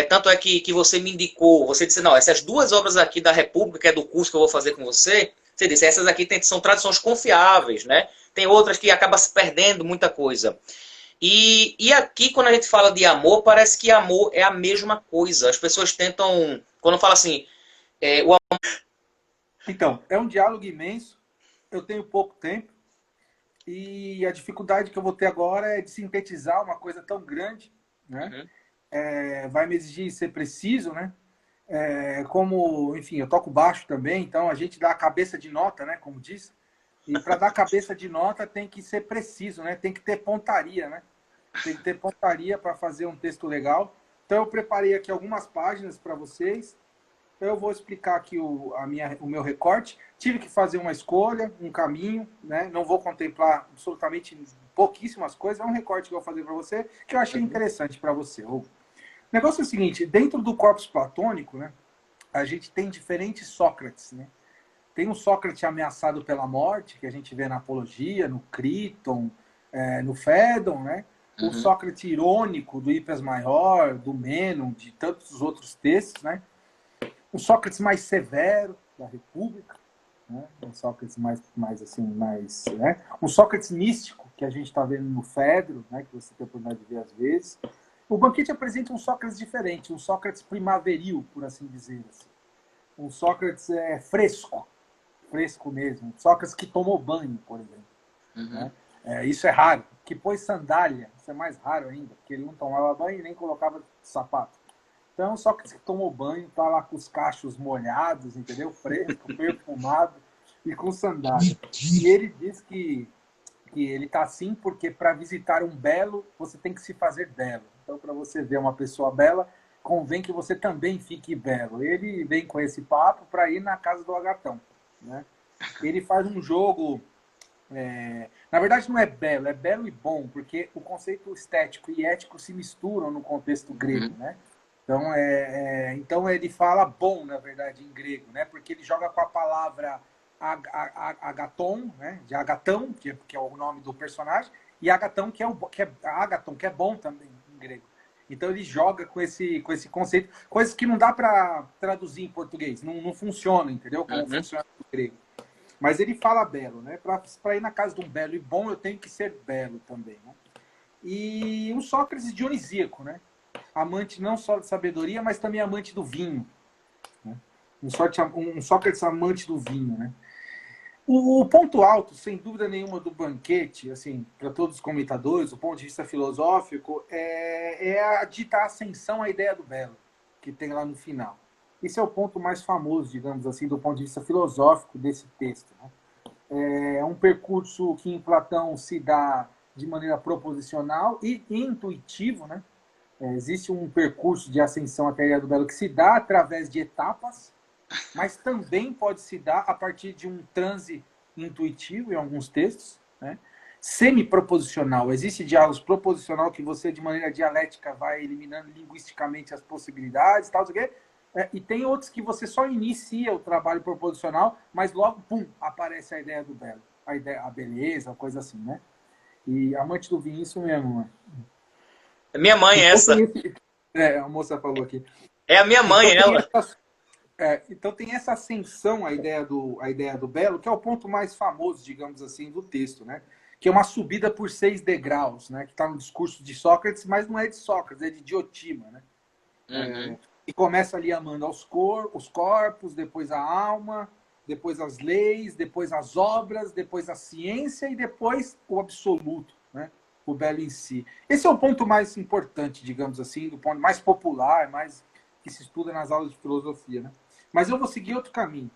Tanto é que você me indicou, você disse, não, essas duas obras aqui da República, que é do curso que eu vou fazer com você, você disse, essas aqui são traduções confiáveis, né? Tem outras que acaba se perdendo muita coisa. E aqui, quando a gente fala de amor, parece que amor é a mesma coisa. As pessoas tentam, quando fala assim, o amor... Então, é um diálogo imenso, eu tenho pouco tempo, e a dificuldade que eu vou ter agora é de sintetizar uma coisa tão grande, né? Uhum. Vai me exigir ser preciso, né? Como, enfim, eu toco baixo também, então a gente dá a cabeça de nota, né? Como diz. E para dar cabeça de nota tem que ser preciso, né? Tem que ter pontaria, né? Tem que ter pontaria para fazer um texto legal. Então eu preparei aqui algumas páginas para vocês. Eu vou explicar aqui o meu recorte. Tive que fazer uma escolha, um caminho, né? Não vou contemplar absolutamente pouquíssimas coisas. É um recorte que eu vou fazer para você, que eu achei interessante para você. O negócio é o seguinte, dentro do corpus platônico, né, a gente tem diferentes Sócrates, né? Tem um Sócrates ameaçado pela morte, que a gente vê na Apologia, no Críton, no Fédon, né? O Sócrates irônico do Hipias Maior, do Mênon, de tantos outros textos, né? Um Sócrates mais severo, da República, né? Um Sócrates mais assim, né? Um Sócrates místico, que a gente está vendo no Fedro, né? Que você tem a oportunidade de ver às vezes. O Banquete apresenta um Sócrates diferente, um Sócrates primaveril, por assim dizer. Assim. Um Sócrates fresco mesmo. Um Sócrates que tomou banho, por exemplo. Né? Isso é raro. Que pôs sandália, isso é mais raro ainda, porque ele não tomava banho e nem colocava sapato. Então, Sócrates que tomou banho, tá lá com os cachos molhados, entendeu? Fresco, perfumado e com sandália. E ele diz que ele está assim porque para visitar um belo, você tem que se fazer belo. Então, para você ver uma pessoa bela, convém que você também fique belo. Ele vem com esse papo para ir na casa do Agatão. Né? Ele faz um jogo... Na verdade, não é belo e bom, porque o conceito estético e ético se misturam no contexto grego. Né? Então, ele fala bom, na verdade, em grego, né? Porque ele joga com a palavra Agaton, né? De Agatão, que é o nome do personagem, e Agatão, que é Agaton, que é bom também em grego. Então ele joga com esse conceito, coisas que não dá para traduzir em português, não funciona, entendeu? Como funciona no grego. Mas ele fala belo, né? Para ir na casa de um belo e bom, eu tenho que ser belo também, né? E um Sócrates dionisíaco, né? Amante não só de sabedoria, mas também amante do vinho. Né? Um Sócrates amante do vinho, né? O ponto alto, sem dúvida nenhuma, do Banquete, assim, para todos os comentadores, do ponto de vista filosófico, é a dita ascensão à ideia do belo, que tem lá no final. Esse é o ponto mais famoso, digamos assim, do ponto de vista filosófico desse texto. Né? É um percurso que em Platão se dá de maneira proposicional e intuitivo, né? Existe um percurso de ascensão até a ideia do belo que se dá através de etapas, mas também pode se dar a partir de um transe intuitivo em alguns textos, né? Semi-proposicional. Existe diálogos proposicional que você, de maneira dialética, vai eliminando linguisticamente as possibilidades, tal, e tem outros que você só inicia o trabalho proposicional, mas logo, pum, aparece a ideia do belo, a beleza, coisa assim, né? E amante do vinho, isso mesmo, né? Minha mãe, Então, essa. a moça falou aqui. É a minha mãe, ela. Então tem essa ascensão à ideia do belo, que é o ponto mais famoso, digamos assim, do texto, né? Que é uma subida por 6 degraus, né? Que está no discurso de Sócrates, mas não é de Sócrates, é de Diotima, né? E começa ali amando os corpos, depois a alma, depois as leis, depois as obras, depois a ciência e depois o absoluto, né? O belo em si. Esse é o ponto mais importante, digamos assim, do ponto mais popular, mais que se estuda nas aulas de filosofia, né? Mas eu vou seguir outro caminho,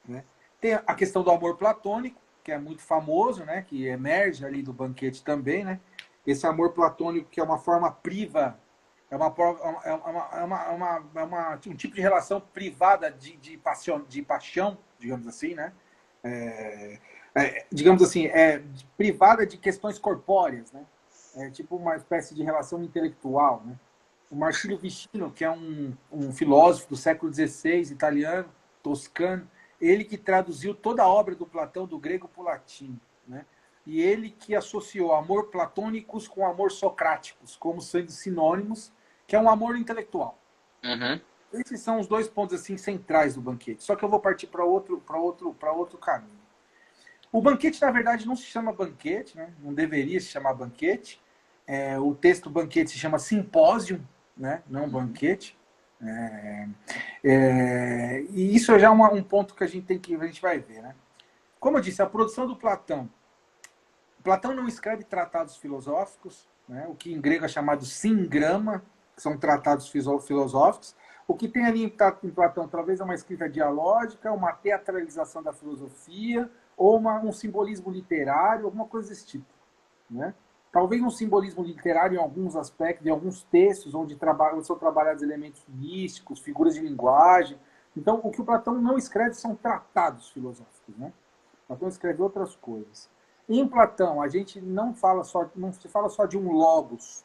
né? Tem a questão do amor platônico, que é muito famoso, né? Que emerge ali do Banquete também, né? Esse amor platônico que é uma forma priva, um tipo de relação privada de paixão, digamos assim, né? Digamos assim, privada de questões corpóreas, né? É tipo uma espécie de relação intelectual, né? O Marsilio Ficino, que é um filósofo do século XVI, italiano, toscano, ele que traduziu toda a obra do Platão do grego para o latim, né? E ele que associou amor platônicos com amor socráticos, como sendo sinônimos, que é um amor intelectual. Uhum. Esses são os dois pontos assim centrais do banquete. Só que eu vou partir para outro caminho. O banquete, na verdade, não se chama banquete, né? Não deveria se chamar banquete. O texto banquete se chama simpósio, né? Não banquete. E isso é já um ponto que a gente vai ver, né? Como eu disse, a produção do Platão. Platão não escreve tratados filosóficos, né? O que em grego é chamado singrama, que são tratados filosóficos. O que tem ali em Platão talvez é uma escrita dialógica, uma teatralização da filosofia, ou um simbolismo literário, alguma coisa desse tipo, né? Talvez um simbolismo literário em alguns aspectos, em alguns textos, onde são trabalhados elementos místicos, figuras de linguagem. Então, o que o Platão não escreve são tratados filosóficos, né? Platão escreve outras coisas. Em Platão, a gente não se fala só de um logos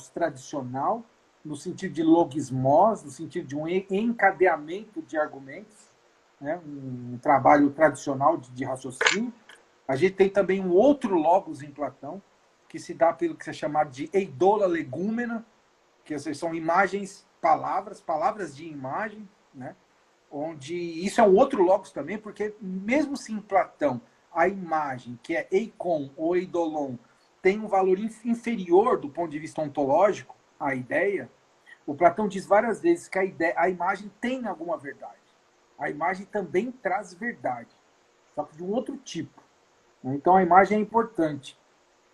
tradicional, no sentido de logismos, no sentido de um encadeamento de argumentos, né? Um trabalho tradicional de raciocínio. A gente tem também um outro logos em Platão, que se dá pelo que é chamado de eidola legúmena, que são imagens, palavras de imagem, né? Onde isso é um outro logos também, porque mesmo se em Platão a imagem, que é eikon ou eidolon, tem um valor inferior do ponto de vista ontológico à ideia, o Platão diz várias vezes que a imagem tem alguma verdade. A imagem também traz verdade, só que de um outro tipo. Então a imagem é importante.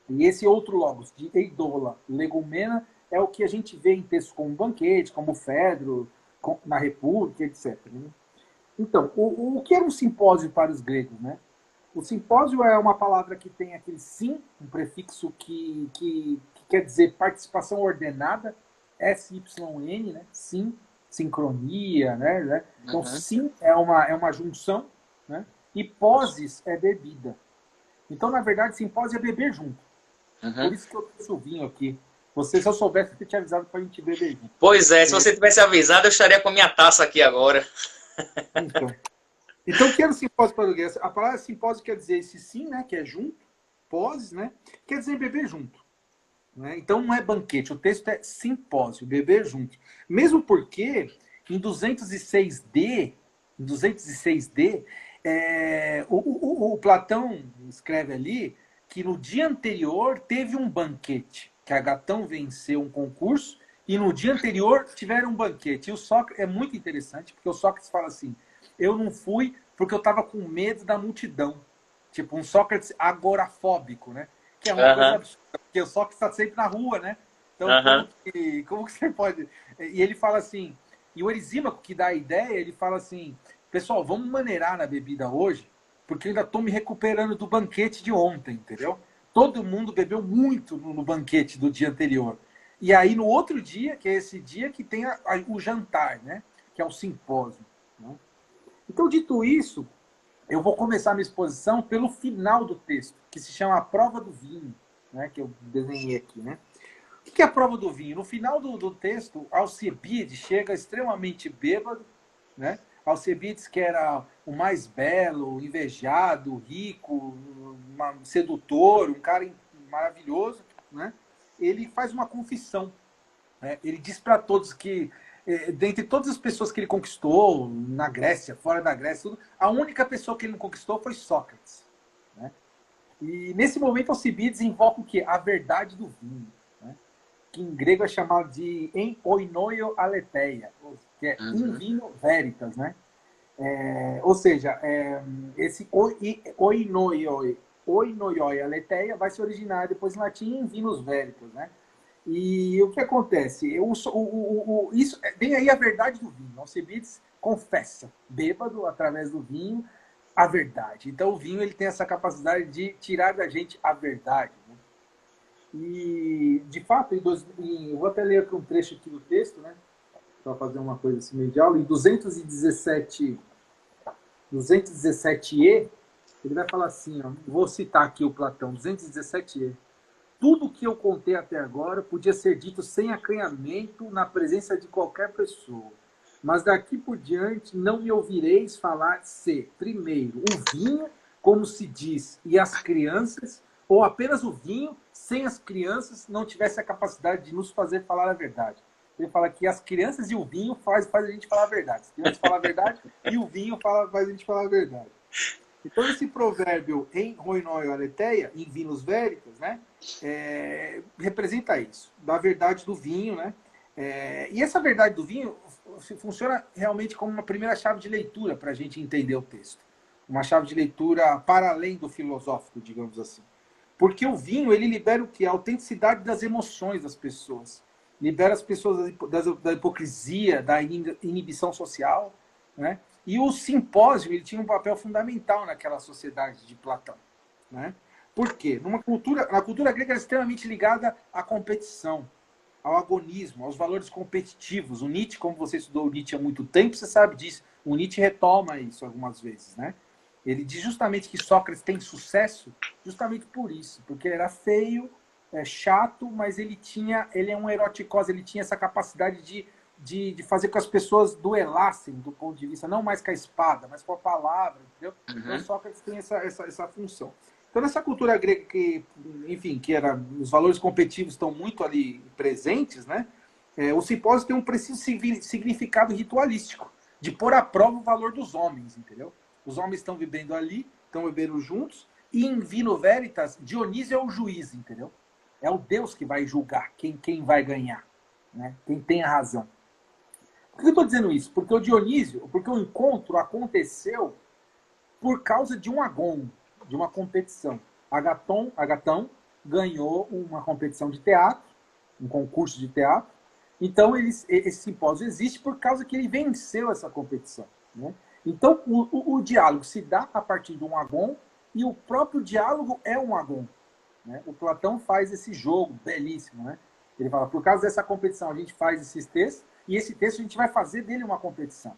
E esse outro logos, de eidola legumena, é o que a gente vê em textos como Banquete, como Fedro, na República, etc. Então, o que era um simpósio para os gregos, né? O simpósio é uma palavra que tem aquele sim, um prefixo que quer dizer participação ordenada, S-Y-N, né? Sim, sincronia, né? Então, Uhum. sim é uma junção, né? E poses é bebida. Então, na verdade, simpósio é beber junto. Uhum. Por isso que eu trouxe o vinho aqui. Se eu soubesse, eu tinha avisado para a gente beber junto. Pois é, se você tivesse avisado, eu estaria com a minha taça aqui agora. Então, o que era o simpósio português? A palavra simpósio quer dizer esse sim, né? Que é junto. Poses, né? Quer dizer beber junto. Né? Então, não é banquete. O texto é simpósio, beber junto. Mesmo porque, em 206D, o Platão escreve ali que no dia anterior teve um banquete, que Agatão venceu um concurso, e no dia anterior tiveram um banquete. E o Sócrates é muito interessante, porque o Sócrates fala assim: eu não fui porque eu estava com medo da multidão. Tipo, um Sócrates agorafóbico, né? Que é uma coisa Uhum. absurda, porque o Sócrates está sempre na rua, né? Então, Uhum. como que você pode... E ele fala assim... E o Erisímaco, que dá a ideia, ele fala assim: pessoal, vamos maneirar na bebida hoje, porque eu ainda estou me recuperando do banquete de ontem, entendeu? Todo mundo bebeu muito no banquete do dia anterior. E aí, no outro dia, que é esse dia que tem o jantar, né? Que é o simpósio. Né? Então, dito isso, eu vou começar a minha exposição pelo final do texto, que se chama A Prova do Vinho, né? Que eu desenhei aqui, né? O que é a prova do vinho? No final do texto, Alcebiades chega extremamente bêbado, né? Alcebiades, que era o mais belo, invejado, rico, sedutor, um cara maravilhoso, né? Ele faz uma confissão. Né? Ele diz para todos que, dentre todas as pessoas que ele conquistou, na Grécia, fora da Grécia, tudo, a única pessoa que ele não conquistou foi Sócrates. Né? E nesse momento, Alcebiades invoca o quê? A verdade do vinho. Que em grego é chamado de en oinoio aletheia, que é in Uhum. vino veritas, né? Ou seja, esse oinoioi aletheia vai se originar depois em latim em vinus veritas, né? E o que acontece? Isso vem aí a verdade do vinho. Alcebiades confessa, bêbado, através do vinho, a verdade. Então o vinho ele tem essa capacidade de tirar da gente a verdade. Né? E, de fato, eu vou até ler aqui um trecho aqui do texto, né? Para fazer uma coisa assim meio de aula. Em 217E, ele vai falar assim, ó, vou citar aqui o Platão, 217E. Tudo que eu contei até agora podia ser dito sem acanhamento na presença de qualquer pessoa. Mas daqui por diante não me ouvireis falar se, primeiro, o vinho, como se diz, e as crianças, ou apenas o vinho, sem as crianças, não tivesse a capacidade de nos fazer falar a verdade. Ele fala que as crianças e o vinho faz a gente falar a verdade. As crianças falam a verdade e o vinho faz a gente falar a verdade. Então, esse provérbio em Roinó e Aletheia, em Vinus Veritas, né, representa isso, da verdade do vinho, né? E essa verdade do vinho funciona realmente como uma primeira chave de leitura para a gente entender o texto. Uma chave de leitura para além do filosófico, digamos assim. Porque o vinho, ele libera o quê? A autenticidade das emoções das pessoas. Libera as pessoas da hipocrisia, da inibição social, né? E o simpósio, ele tinha um papel fundamental naquela sociedade de Platão, né? Por quê? Na cultura grega era extremamente ligada à competição, ao agonismo, aos valores competitivos. O Nietzsche, como você estudou o Nietzsche há muito tempo, você sabe disso. O Nietzsche retoma isso algumas vezes, né? Ele diz justamente que Sócrates tem sucesso justamente por isso, porque ele era feio, chato, mas ele é um eroticose, ele tinha essa capacidade de fazer com que as pessoas duelassem do ponto de vista, não mais com a espada, mas com a palavra, entendeu? Então Sócrates tem essa função. Então nessa cultura grega que, enfim, os valores competitivos estão muito ali presentes, né? O simpósio tem um preciso significado ritualístico, de pôr à prova o valor dos homens, entendeu? Os homens estão vivendo ali, estão bebendo juntos, e em Vino Veritas, Dionísio é o juiz, entendeu? É o Deus que vai julgar quem vai ganhar, né? Quem tem a razão. Por que eu estou dizendo isso? Porque o encontro aconteceu por causa de um agon, de uma competição. Agatão ganhou uma competição de teatro, um concurso de teatro. Então, esse simpósio existe por causa que ele venceu essa competição, né? Então, o diálogo se dá a partir de um agon e o próprio diálogo é um agon, né? O Platão faz esse jogo belíssimo, né? Ele fala, por causa dessa competição, a gente faz esses textos e esse texto a gente vai fazer dele uma competição,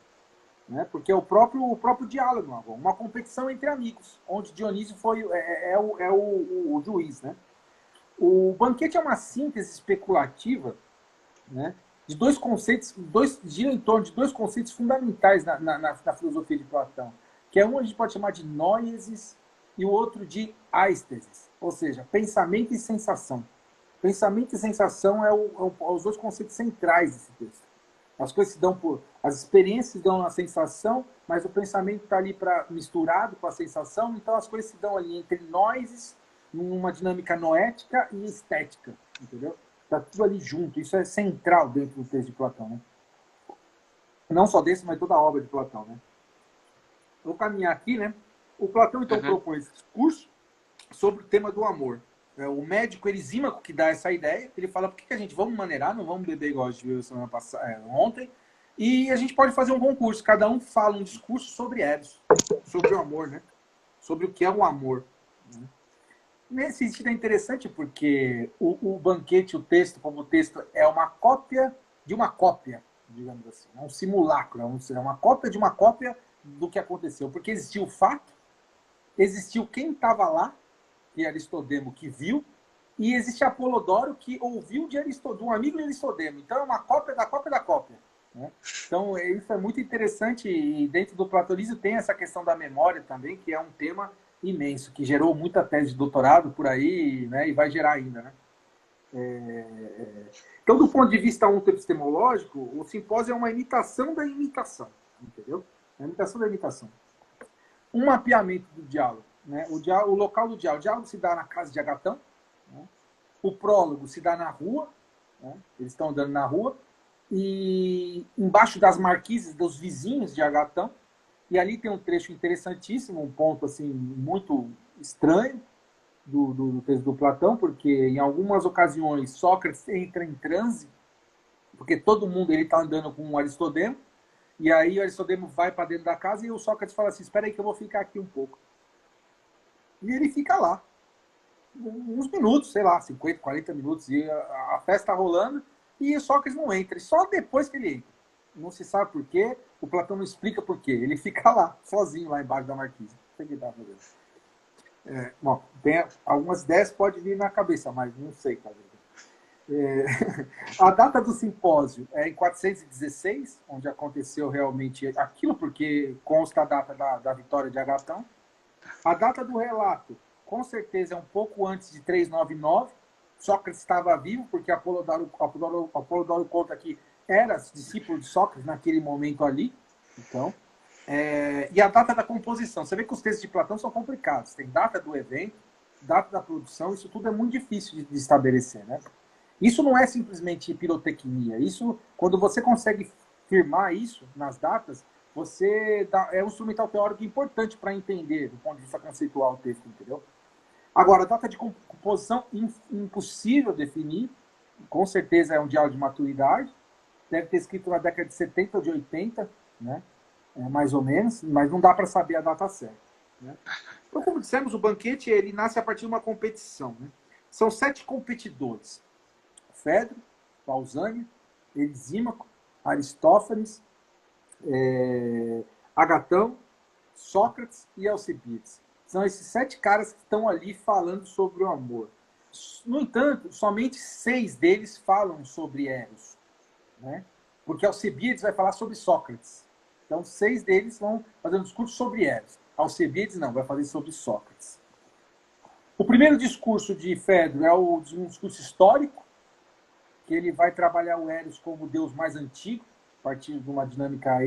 né? Porque é o próprio diálogo, uma competição entre amigos, onde Dionísio o juiz, né? O banquete é uma síntese especulativa, né, de dois conceitos, gira em torno de dois conceitos fundamentais na filosofia de Platão, que é um a gente pode chamar de noiesis e o outro de aistesis, ou seja, pensamento e sensação. Pensamento e sensação os dois conceitos centrais desse texto. As coisas se dão as experiências dão a sensação, mas o pensamento está ali misturado com a sensação, então as coisas se dão ali entre noises, numa dinâmica noética e estética, entendeu? Está tudo ali junto. Isso é central dentro do texto de Platão, né? Não só desse, mas toda a obra de Platão, né? Vou caminhar aqui, né? O Platão, então, propõe esse discurso sobre o tema do amor. O médico Erisímaco que dá essa ideia, ele fala, por que a gente vamos maneirar, não vamos beber igual a gente viu semana passada, ontem, e a gente pode fazer um concurso. Cada um fala um discurso sobre Eros, sobre o amor, né? Sobre o que é o amor, né? Nesse sentido é interessante porque o banquete, o texto, como texto, é uma cópia de uma cópia, digamos assim. É um simulacro, é uma cópia de uma cópia do que aconteceu. Porque existiu o fato, existiu quem estava lá, que é Aristodemo, que viu, e existe Apolodoro, que ouviu de um amigo de Aristodemo. Então é uma cópia da cópia da cópia, né? Então isso é muito interessante, e dentro do platonismo tem essa questão da memória também, que é um tema imenso, que gerou muita tese de doutorado por aí, né, e vai gerar ainda, né? Então, do ponto de vista ontoepistemológico, o simpósio é uma imitação da imitação, entendeu? É uma imitação da imitação. Um mapeamento do diálogo, né? O local do diálogo. O diálogo se dá na casa de Agatão, né? O prólogo se dá na rua, né? Eles estão andando na rua, e embaixo das marquises dos vizinhos de Agatão. E ali tem um trecho interessantíssimo, um ponto assim muito estranho do texto do Platão, porque em algumas ocasiões Sócrates entra em transe, porque todo mundo ele está andando com o Aristodemo, e aí o Aristodemo vai para dentro da casa e o Sócrates fala assim, espera aí que eu vou ficar aqui um pouco. E ele fica lá, uns minutos, sei lá, 50, 40 minutos, e a festa está rolando, e o Sócrates não entra, e só depois que ele entra. Não se sabe por quê, o Platão não explica por quê. Ele fica lá, sozinho, lá embaixo da marquise. Não sei o que dá fazendo. Bom, tem algumas ideias pode vir na cabeça, mas não sei, cara. A data do simpósio é em 416, onde aconteceu realmente aquilo, porque consta a data da vitória de Agatão. A data do relato, com certeza, é um pouco antes de 399. Sócrates estava vivo, porque Apolodoro conta que era discípulo de Sócrates naquele momento ali. Então, e a data da composição. Você vê que os textos de Platão são complicados. Tem data do evento, data da produção, isso tudo é muito difícil de estabelecer, né? Isso não é simplesmente pirotecnia. Isso, quando você consegue firmar isso nas datas, é um instrumental teórico importante para entender, do ponto de vista conceitual, o texto, entendeu? Agora, a data de composição, impossível definir. Com certeza é um diálogo de maturidade. Deve ter escrito na década de 70 ou de 80, né? Mais ou menos, mas não dá para saber a data certa, né? Então, como dissemos, o banquete ele nasce a partir de uma competição, né? São 7 competidores: Fedro, Pausânia, Elisímaco, Aristófanes, Agatão, Sócrates e Alcibiades. São esses 7 caras que estão ali falando sobre o amor. No entanto, somente 6 deles falam sobre Eros, né? Porque Alcibiades vai falar sobre Sócrates. Então, 6 deles vão fazer um discurso sobre Eros. Alcibiades não, vai fazer sobre Sócrates. O primeiro discurso de Fedro é um discurso histórico, que ele vai trabalhar o Eros como o deus mais antigo, a partir de uma dinâmica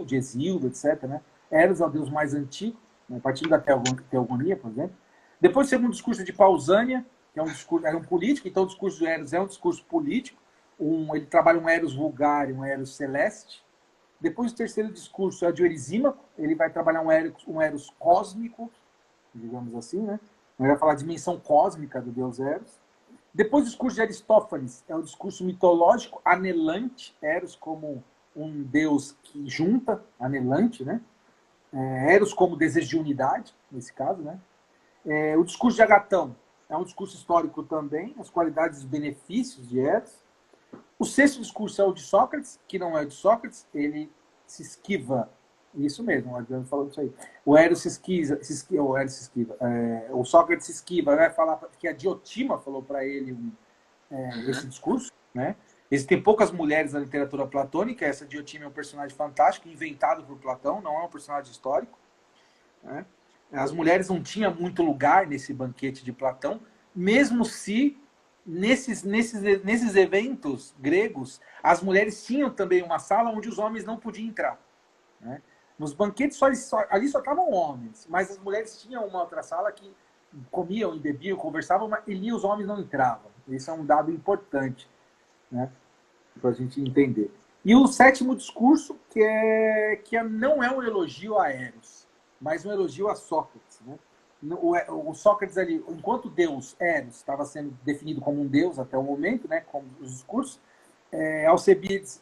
de Hesíodo, etc., né? Eros é o deus mais antigo, né? Partindo da teogonia, por exemplo. Depois, o segundo discurso de Pausânia, que era um político, então o discurso do Eros é um discurso político. Ele trabalha um Eros vulgar e um Eros celeste. Depois, o terceiro discurso é de Erisímaco, ele vai trabalhar um Eros cósmico, digamos assim, né? Ele vai falar a dimensão cósmica do deus Eros. Depois, o discurso de Aristófanes é o discurso mitológico, anelante, Eros como um deus que junta, anelante, né? Eros como desejo de unidade, nesse caso, né? O discurso de Agatão é um discurso histórico também, as qualidades e os benefícios de Eros. O sexto discurso é o de Sócrates, que não é o de Sócrates, ele se esquiva. Isso mesmo, o Adriano falou isso aí. O Eros se esquiva, o Sócrates se esquiva, vai falar que a Diotima falou para ele esse discurso, né? Existem poucas mulheres na literatura platônica, essa Diotima é um personagem fantástico, inventado por Platão, não é um personagem histórico, né? As mulheres não tinham muito lugar nesse banquete de Platão, mesmo se nesses eventos gregos, as mulheres tinham também uma sala onde os homens não podiam entrar, né? Nos banquetes ali só estavam homens, mas as mulheres tinham uma outra sala que comiam e bebiam, conversavam, mas ali os homens não entravam. Isso é um dado importante, né, para a gente entender. E o sétimo discurso, que não é um elogio a Eros, mas um elogio a Sócrates, né? O Sócrates ali, enquanto Deus, Eros, estava sendo definido como um Deus até o momento, né, como os discursos, Alcebiades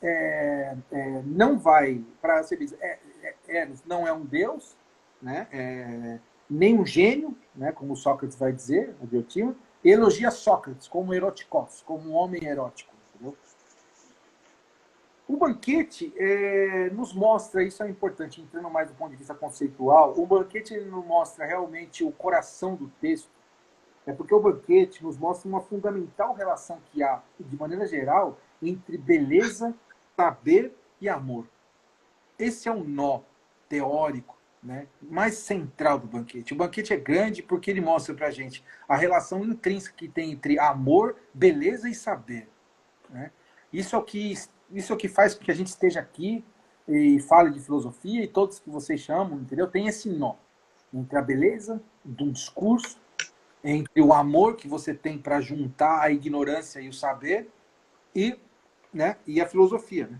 não vai para Alcebiades. Eros não é um Deus, né, nem um gênio, né, como Sócrates vai dizer, a Diotima, elogia Sócrates como erotikos, como um homem erótico. Entendeu? O banquete nos mostra, isso é importante, entrando mais do ponto de vista conceitual, o banquete nos mostra realmente o coração do texto, porque o banquete nos mostra uma fundamental relação que há, de maneira geral, entre beleza, saber e amor. Esse é um nó teórico, né, mais central do banquete. O banquete é grande porque ele mostra para a gente a relação intrínseca que tem entre amor, beleza e saber, né? Isso é o que faz com que a gente esteja aqui e fale de filosofia, e todos que vocês chamam, entendeu? Tem esse nó entre a beleza do discurso, entre o amor que você tem para juntar a ignorância e o saber, e a filosofia, né?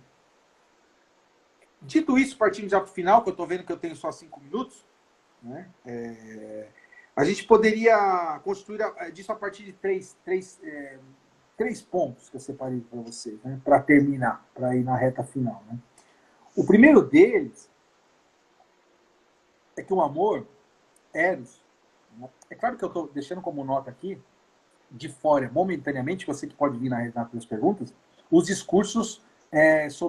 Dito isso, partindo já para o final, que eu estou vendo que eu tenho só 5 minutos, né? A gente poderia construir disso a partir de três pontos que eu separei para vocês, né? Para terminar, para ir na reta final, né? O primeiro deles é que o amor, Eros, né? É claro que eu estou deixando como nota aqui, de fora, momentaneamente, você que pode vir nas perguntas, os discursos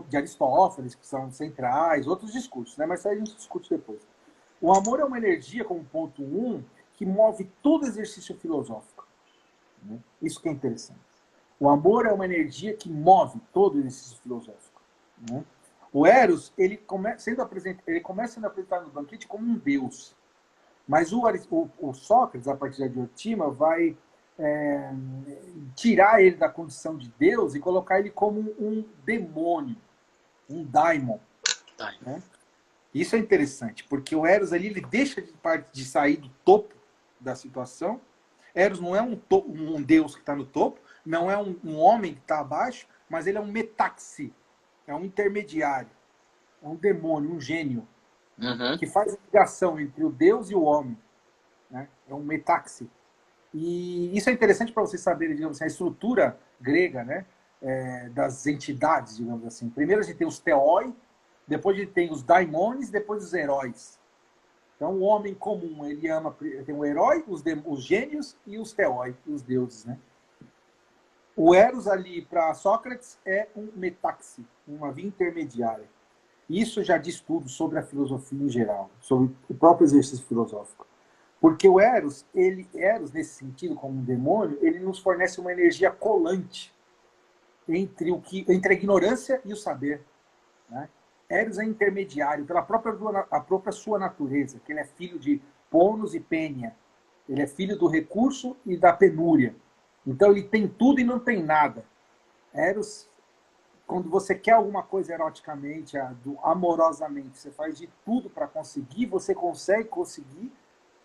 de Aristófanes, que são centrais, outros discursos, né? Mas isso aí a gente discute depois. O amor é uma energia, como ponto 1, que move todo exercício filosófico, né? Isso que é interessante. O amor é uma energia que move todo o exercício filosófico, né? O Eros, ele começa sendo apresentado no banquete como um deus. Mas o Sócrates, a partir da Diotima, vai tirar ele da condição de Deus e colocar ele como um demônio, um daimon. Né? Isso é interessante, porque o Eros ali ele deixa de sair do topo da situação. Eros não é um deus que está no topo, não é um homem que está abaixo, mas ele é um metaxi, é um intermediário, é um demônio, um gênio, que faz a ligação entre o Deus e o homem. Né? É um metaxi. E isso é interessante para vocês saberem, digamos assim, a estrutura grega, né, das entidades, digamos assim. Primeiro a gente tem os theoi, depois a gente tem os daimones, depois os heróis. Então o homem comum, ele ama, tem o herói, os gênios e os theoi, os deuses. Né? O Eros ali, para Sócrates, é um metaxi, uma via intermediária. Isso já diz tudo sobre a filosofia em geral, sobre o próprio exercício filosófico. Porque o Eros, nesse sentido, como um demônio, ele nos fornece uma energia colante entre a ignorância e o saber. Né? Eros é intermediário pela própria sua natureza, que ele é filho de Ponos e Pênia. Ele é filho do recurso e da penúria. Então ele tem tudo e não tem nada. Eros, quando você quer alguma coisa eroticamente, amorosamente, você faz de tudo para conseguir, você consegue conseguir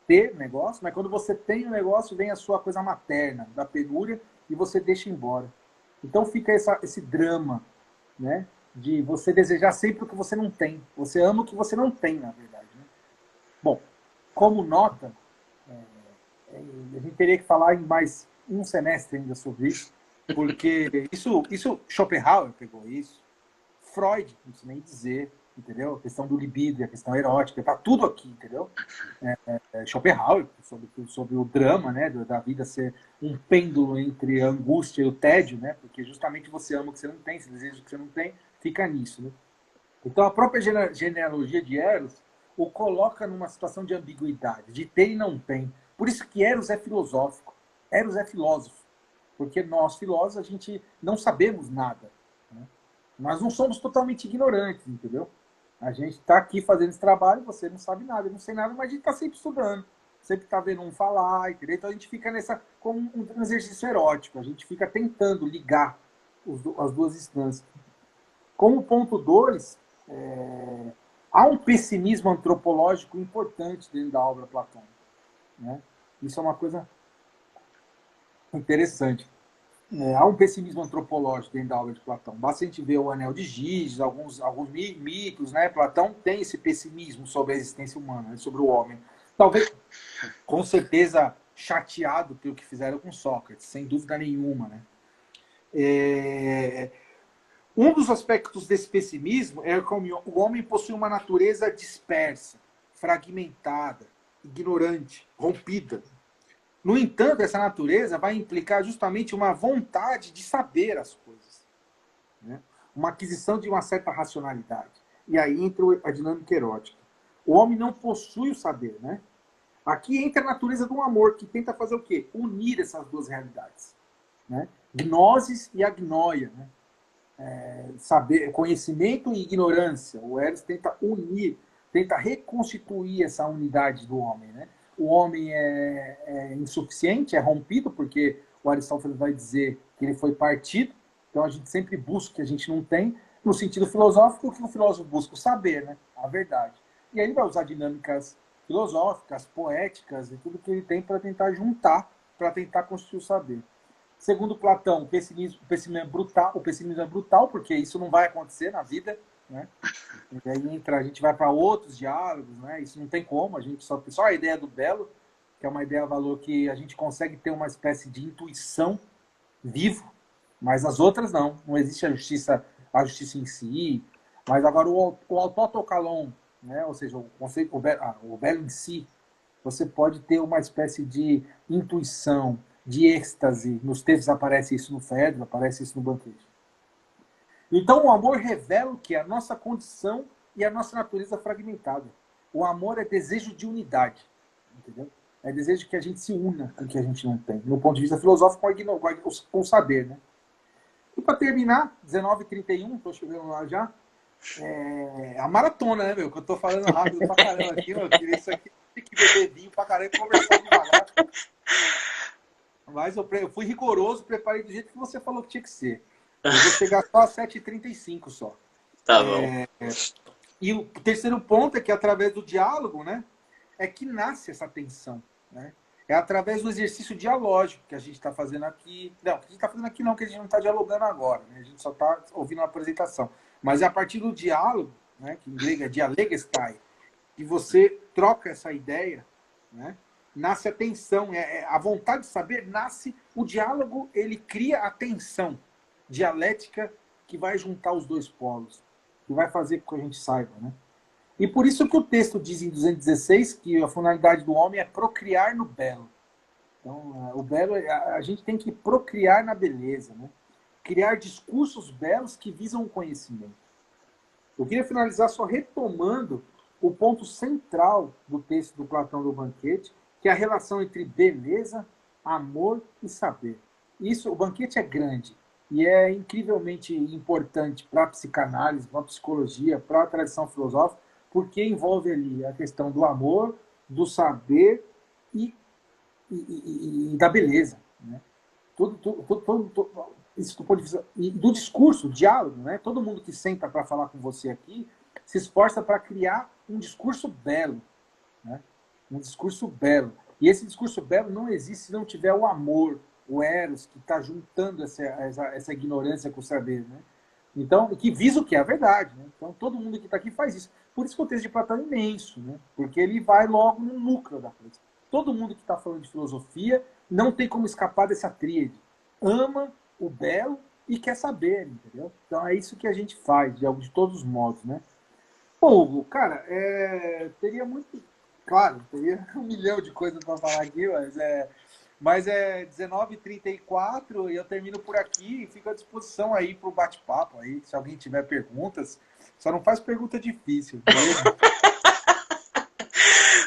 ter negócio, mas quando você tem o negócio, vem a sua coisa materna, da penúria, e você deixa embora. Então fica esse drama, né, de você desejar sempre o que você não tem. Você ama o que você não tem, na verdade. Né? Bom, como nota, a gente teria que falar em mais um semestre ainda sobre isso, porque isso Schopenhauer pegou isso, Freud, não sei nem dizer, entendeu? A questão do libido, a questão erótica, tá tudo aqui, entendeu? Schopenhauer, sobre o drama, né, da vida ser um pêndulo entre a angústia e o tédio, né? Porque justamente você ama o que você não tem, você deseja o que você não tem, fica nisso, né? Então a própria genealogia de Eros o coloca numa situação de ambiguidade, de ter e não tem. Por isso que Eros é filosófico, Eros é filósofo, porque nós filósofos a gente não sabemos nada, né? Nós não somos totalmente ignorantes, entendeu? A gente está aqui fazendo esse trabalho, você não sabe nada, eu não sei nada, mas a gente está sempre estudando, sempre está vendo um falar, entendeu? Então a gente fica como um exercício erótico, a gente fica tentando ligar as duas instâncias. Como ponto 2, há um pessimismo antropológico importante dentro da obra platônica. Né? Isso é uma coisa interessante. Há um pessimismo antropológico dentro da obra de Platão. Basta a gente ver o Anel de Giges, alguns mitos, né? Platão tem esse pessimismo sobre a existência humana, né? Sobre o homem. Talvez, com certeza, chateado pelo que fizeram com Sócrates, sem dúvida nenhuma. Né? Um dos aspectos desse pessimismo é que o homem possui uma natureza dispersa, fragmentada, ignorante, rompida. No entanto, essa natureza vai implicar justamente uma vontade de saber as coisas. Né? Uma aquisição de uma certa racionalidade. E aí entra a dinâmica erótica. O homem não possui o saber. Né? Aqui entra a natureza do amor, que tenta fazer o quê? Unir essas duas realidades. Né? Gnosis e agnoia. Né? Saber, conhecimento e ignorância. O Eros tenta unir, tenta reconstituir essa unidade do homem. Né? O homem é insuficiente, é rompido, porque o Aristóteles vai dizer que ele foi partido. Então a gente sempre busca o que a gente não tem. No sentido filosófico, o que o filósofo busca? O saber, né? A verdade. E aí ele vai usar dinâmicas filosóficas, poéticas e tudo que ele tem para tentar juntar, para tentar construir o saber. Segundo Platão, o pessimismo é brutal, porque isso não vai acontecer na vida. Né? E aí a gente vai para outros diálogos, né? Isso não tem como, a gente só a ideia do belo, que é uma ideia valor que a gente consegue ter uma espécie de intuição vivo, mas as outras não existe a justiça em si. Mas agora o autotokalon, né? Ou seja, o conceito o belo em si, você pode ter uma espécie de intuição, de êxtase. Nos textos aparece isso no Fedro, aparece isso no Banquete. Então o amor revela o que? A nossa condição e a nossa natureza fragmentada. O amor é desejo de unidade. Entendeu? É desejo que a gente se una com o que a gente não tem. No ponto de vista filosófico, com o saber. Né? E para terminar, 19h31, estou chegando lá já, a maratona, né, meu? Que eu estou falando rápido pra caramba aqui, meu. Eu queria isso aqui, tem que beber vinho pra caramba e conversar devagar. Mas eu fui rigoroso, preparei do jeito que você falou que tinha que ser. Eu vou chegar só às 7h35 só. Tá bom. E o terceiro ponto é que através do diálogo, né, é que nasce essa tensão, né? É através do exercício dialógico que a gente está fazendo aqui. Não, que a gente está fazendo aqui não, que a gente não está dialogando agora, né? A gente só está ouvindo uma apresentação. Mas é a partir do diálogo, né, que em grego é dialegestai, e você troca essa ideia, né, nasce a tensão, a vontade de saber nasce, o diálogo, ele cria a tensão dialética que vai juntar os dois polos, que vai fazer com que a gente saiba, né? E por isso que o texto diz em 216 que a finalidade do homem é procriar no belo. Então, o belo, a gente tem que procriar na beleza, né? Criar discursos belos que visam o conhecimento. Eu queria finalizar só retomando o ponto central do texto do Platão do Banquete, que é a relação entre beleza, amor e saber. Isso, o Banquete é grande e é incrivelmente importante para a psicanálise, para a psicologia, para a tradição filosófica, porque envolve ali a questão do amor, do saber e da beleza, né? Isso do ponto de vista, e do discurso, do diálogo, né? Todo mundo que senta para falar com você aqui se esforça para criar um discurso belo, né? Um discurso belo. E esse discurso belo não existe se não tiver o amor, o eros, que está juntando essa ignorância com o saber, né? Então, que visa o que é a verdade, né? Então, todo mundo que está aqui faz isso. Por isso que o texto de Platão é imenso, né? Porque ele vai logo no núcleo da coisa. Todo mundo que está falando de filosofia não tem como escapar dessa tríade. Ama o belo e quer saber, entendeu? Então, é isso que a gente faz, de todos os modos, né? Pô, Hugo, cara, teria muito... Claro, teria 1 milhão de coisas para falar aqui, mas é 19h34 e eu termino por aqui e fico à disposição aí para o bate-papo aí, se alguém tiver perguntas. Só não faz pergunta difícil, beleza?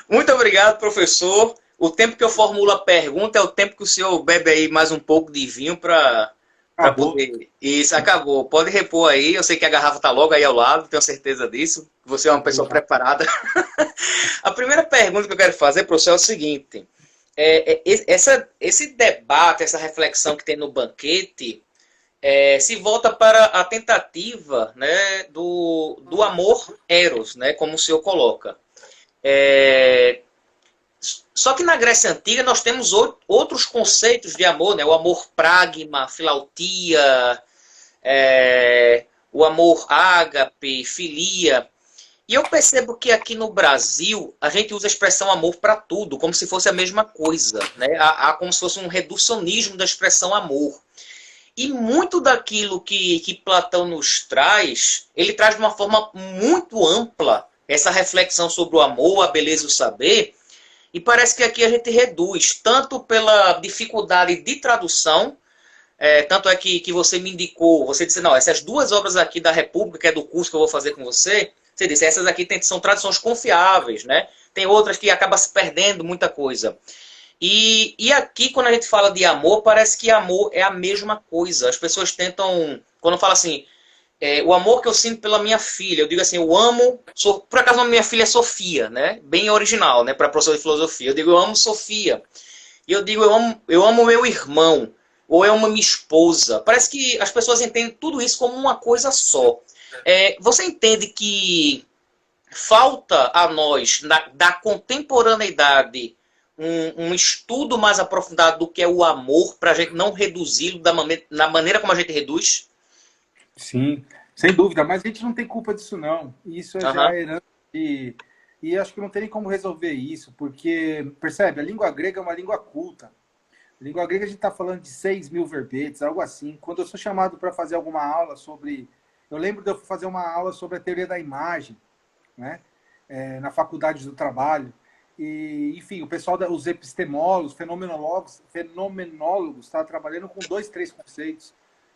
Muito obrigado, professor. O tempo que eu formulo a pergunta é o tempo que o senhor bebe aí mais um pouco de vinho para poder... Isso, acabou. Pode repor aí. Eu sei que a garrafa está logo aí ao lado, tenho certeza disso. Você é uma pessoa preparada. A primeira pergunta que eu quero fazer, professor, é o seguinte. Esse debate, essa reflexão que tem no Banquete, se volta para a tentativa, né, do amor eros, né, como o senhor coloca. Só que na Grécia Antiga nós temos outros conceitos de amor, né? O amor pragma, filautia, o amor ágape, filia. E eu percebo que aqui no Brasil a gente usa a expressão amor para tudo, como se fosse a mesma coisa, né? Há como se fosse um reducionismo da expressão amor. E muito daquilo que Platão nos traz, ele traz de uma forma muito ampla essa reflexão sobre o amor, a beleza e o saber. E parece que aqui a gente reduz, tanto pela dificuldade de tradução, tanto é que você me indicou, você disse, não, essas 2 obras aqui da República, que é do curso que eu vou fazer com você disse, essas aqui são traduções confiáveis, né? Tem outras que acaba se perdendo muita coisa. E aqui, quando a gente fala de amor, parece que amor é a mesma coisa. As pessoas tentam, quando fala assim, o amor que eu sinto pela minha filha, eu digo assim, eu amo, por acaso a minha filha é Sofia, né? Bem original, né? Para professor de filosofia. Eu digo, eu amo Sofia. E eu digo, eu amo meu irmão, ou eu amo minha esposa. Parece que as pessoas entendem tudo isso como uma coisa só. Você entende que falta a nós, da contemporaneidade, um estudo mais aprofundado do que é o amor, para a gente não reduzi-lo na maneira como a gente reduz? Sim, sem dúvida, mas a gente não tem culpa disso não. Isso já é herança e acho que não tem nem como resolver isso, porque, percebe, a língua grega é uma língua culta. A língua grega a gente está falando de 6.000 verbetes, algo assim. Quando eu sou chamado para fazer alguma aula sobre... Eu lembro de eu fazer uma aula sobre a teoria da imagem, né? Na faculdade do trabalho. E, enfim, o pessoal, os epistemólogos, fenomenólogos, estavam trabalhando com 2, 3 conceitos.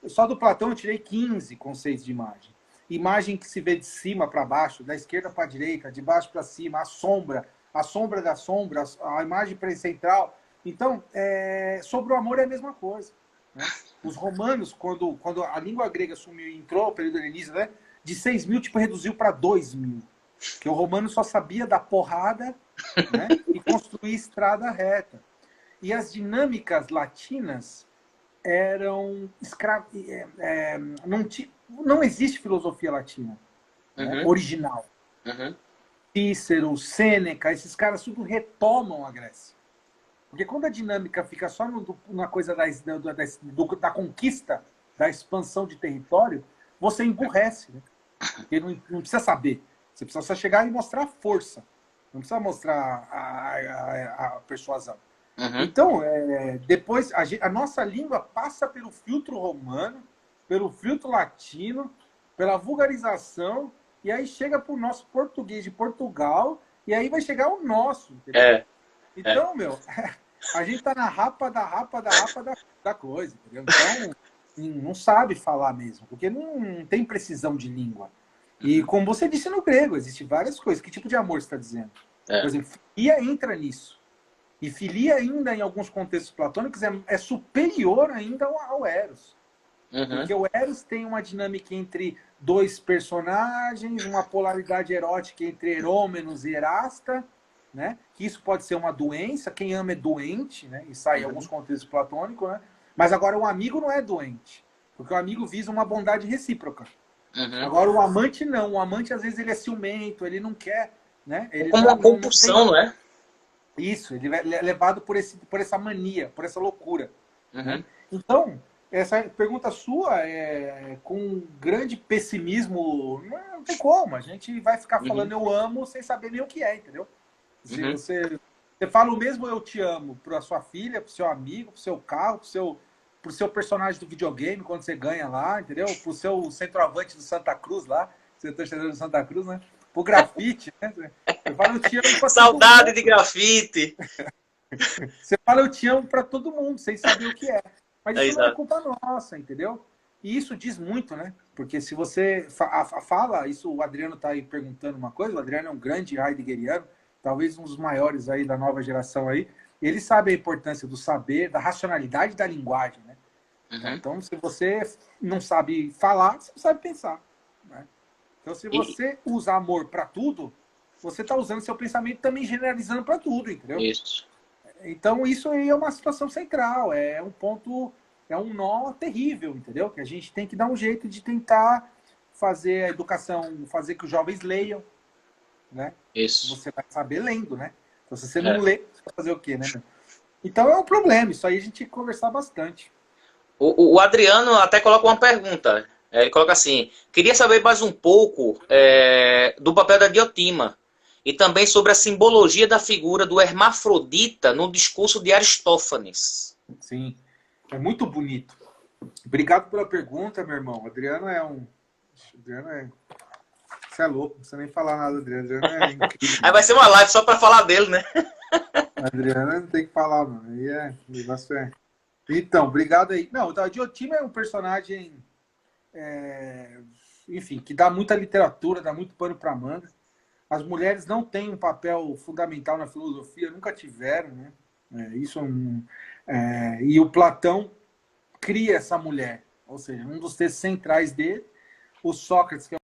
Só do Platão eu tirei 15 conceitos de imagem. Imagem que se vê de cima para baixo, da esquerda para a direita, de baixo para cima, a sombra da sombra, a imagem central. Então, sobre o amor é a mesma coisa, né? Os romanos, quando a língua grega sumiu e entrou no período helenístico, né, de 6.000, tipo, reduziu para 2.000. Porque o romano só sabia dar porrada, né, e construir estrada reta. E as dinâmicas latinas eram não existe filosofia latina, né, original. Cícero, Sêneca, esses caras tudo retomam a Grécia. Porque quando a dinâmica fica só na coisa da conquista, da expansão de território, você emburrece, né? Porque não precisa saber. Você precisa só chegar e mostrar a força. Não precisa mostrar a persuasão. Então, depois, a nossa língua passa pelo filtro romano, pelo filtro latino, pela vulgarização, e aí chega para o nosso português de Portugal, e aí vai chegar o nosso. Entendeu? Então, meu, a gente tá na rapa da coisa, entendeu? Então, não sabe falar mesmo, porque não tem precisão de língua. E como você disse no grego, existem várias coisas. Que tipo de amor você está dizendo? Por exemplo, filia entra nisso. E filia ainda, em alguns contextos platônicos, é superior ainda ao eros. Porque o eros tem uma dinâmica entre dois personagens, uma polaridade erótica entre erômenos e erasta, né? Que isso pode ser uma doença, quem ama é doente, né? Isso aí em alguns contextos platônicos, né? Mas agora o amigo não é doente, porque o amigo visa uma bondade recíproca. Agora o amante não, o amante às vezes ele é ciumento, ele não quer, né? Ele como uma compulsão, não é? Isso, ele é levado por essa mania, por essa loucura. Né? Então, essa pergunta sua é com grande pessimismo, não tem como, a gente vai ficar falando eu amo sem saber nem o que é, entendeu? Se você fala o mesmo eu te amo para sua filha, para o seu amigo, para o seu carro, para o seu personagem do videogame, quando você ganha lá, entendeu? Para o seu centroavante do Santa Cruz lá, você está chegando do Santa Cruz, né? Pro grafite, né? Você fala eu te amo para saudade de grafite. Você fala eu te amo para todo mundo, sem saber o que é. Mas isso não é culpa nossa, entendeu? E isso diz muito, né? Porque se você fala, isso o Adriano está aí perguntando uma coisa, o Adriano é um grande heideggeriano, talvez um dos maiores aí da nova geração aí. Ele sabe a importância do saber, da racionalidade da linguagem, né? Então, se você não sabe falar, você não sabe pensar. Né? Então, se você usa amor para tudo, você está usando seu pensamento também generalizando para tudo, entendeu? Isso. Então, isso aí é uma situação central, é um ponto, é um nó terrível, entendeu? Que a gente tem que dar um jeito de tentar fazer a educação, fazer que os jovens leiam, né? Isso. Você vai saber lendo, né? Então, se você não lê, você vai fazer o quê, né? Então, é um problema, isso aí a gente tem que conversar bastante. O Adriano até coloca uma pergunta. Ele coloca assim: queria saber mais um pouco do papel da Diotima e também sobre a simbologia da figura do hermafrodita no discurso de Aristófanes. Sim, é muito bonito. Obrigado pela pergunta, meu irmão. Adriano Você é louco, não precisa nem falar nada, Adriano. Adriano é incrível. Aí vai ser uma live só para falar dele, né? Adriano não tem que falar, mano. Aí o negócio é. Então, obrigado aí. Não, a Diotima é um personagem, enfim, que dá muita literatura, dá muito pano para manga. As mulheres não têm um papel fundamental na filosofia, nunca tiveram, né? E o Platão cria essa mulher, ou seja, um dos textos centrais dele, o Sócrates, que é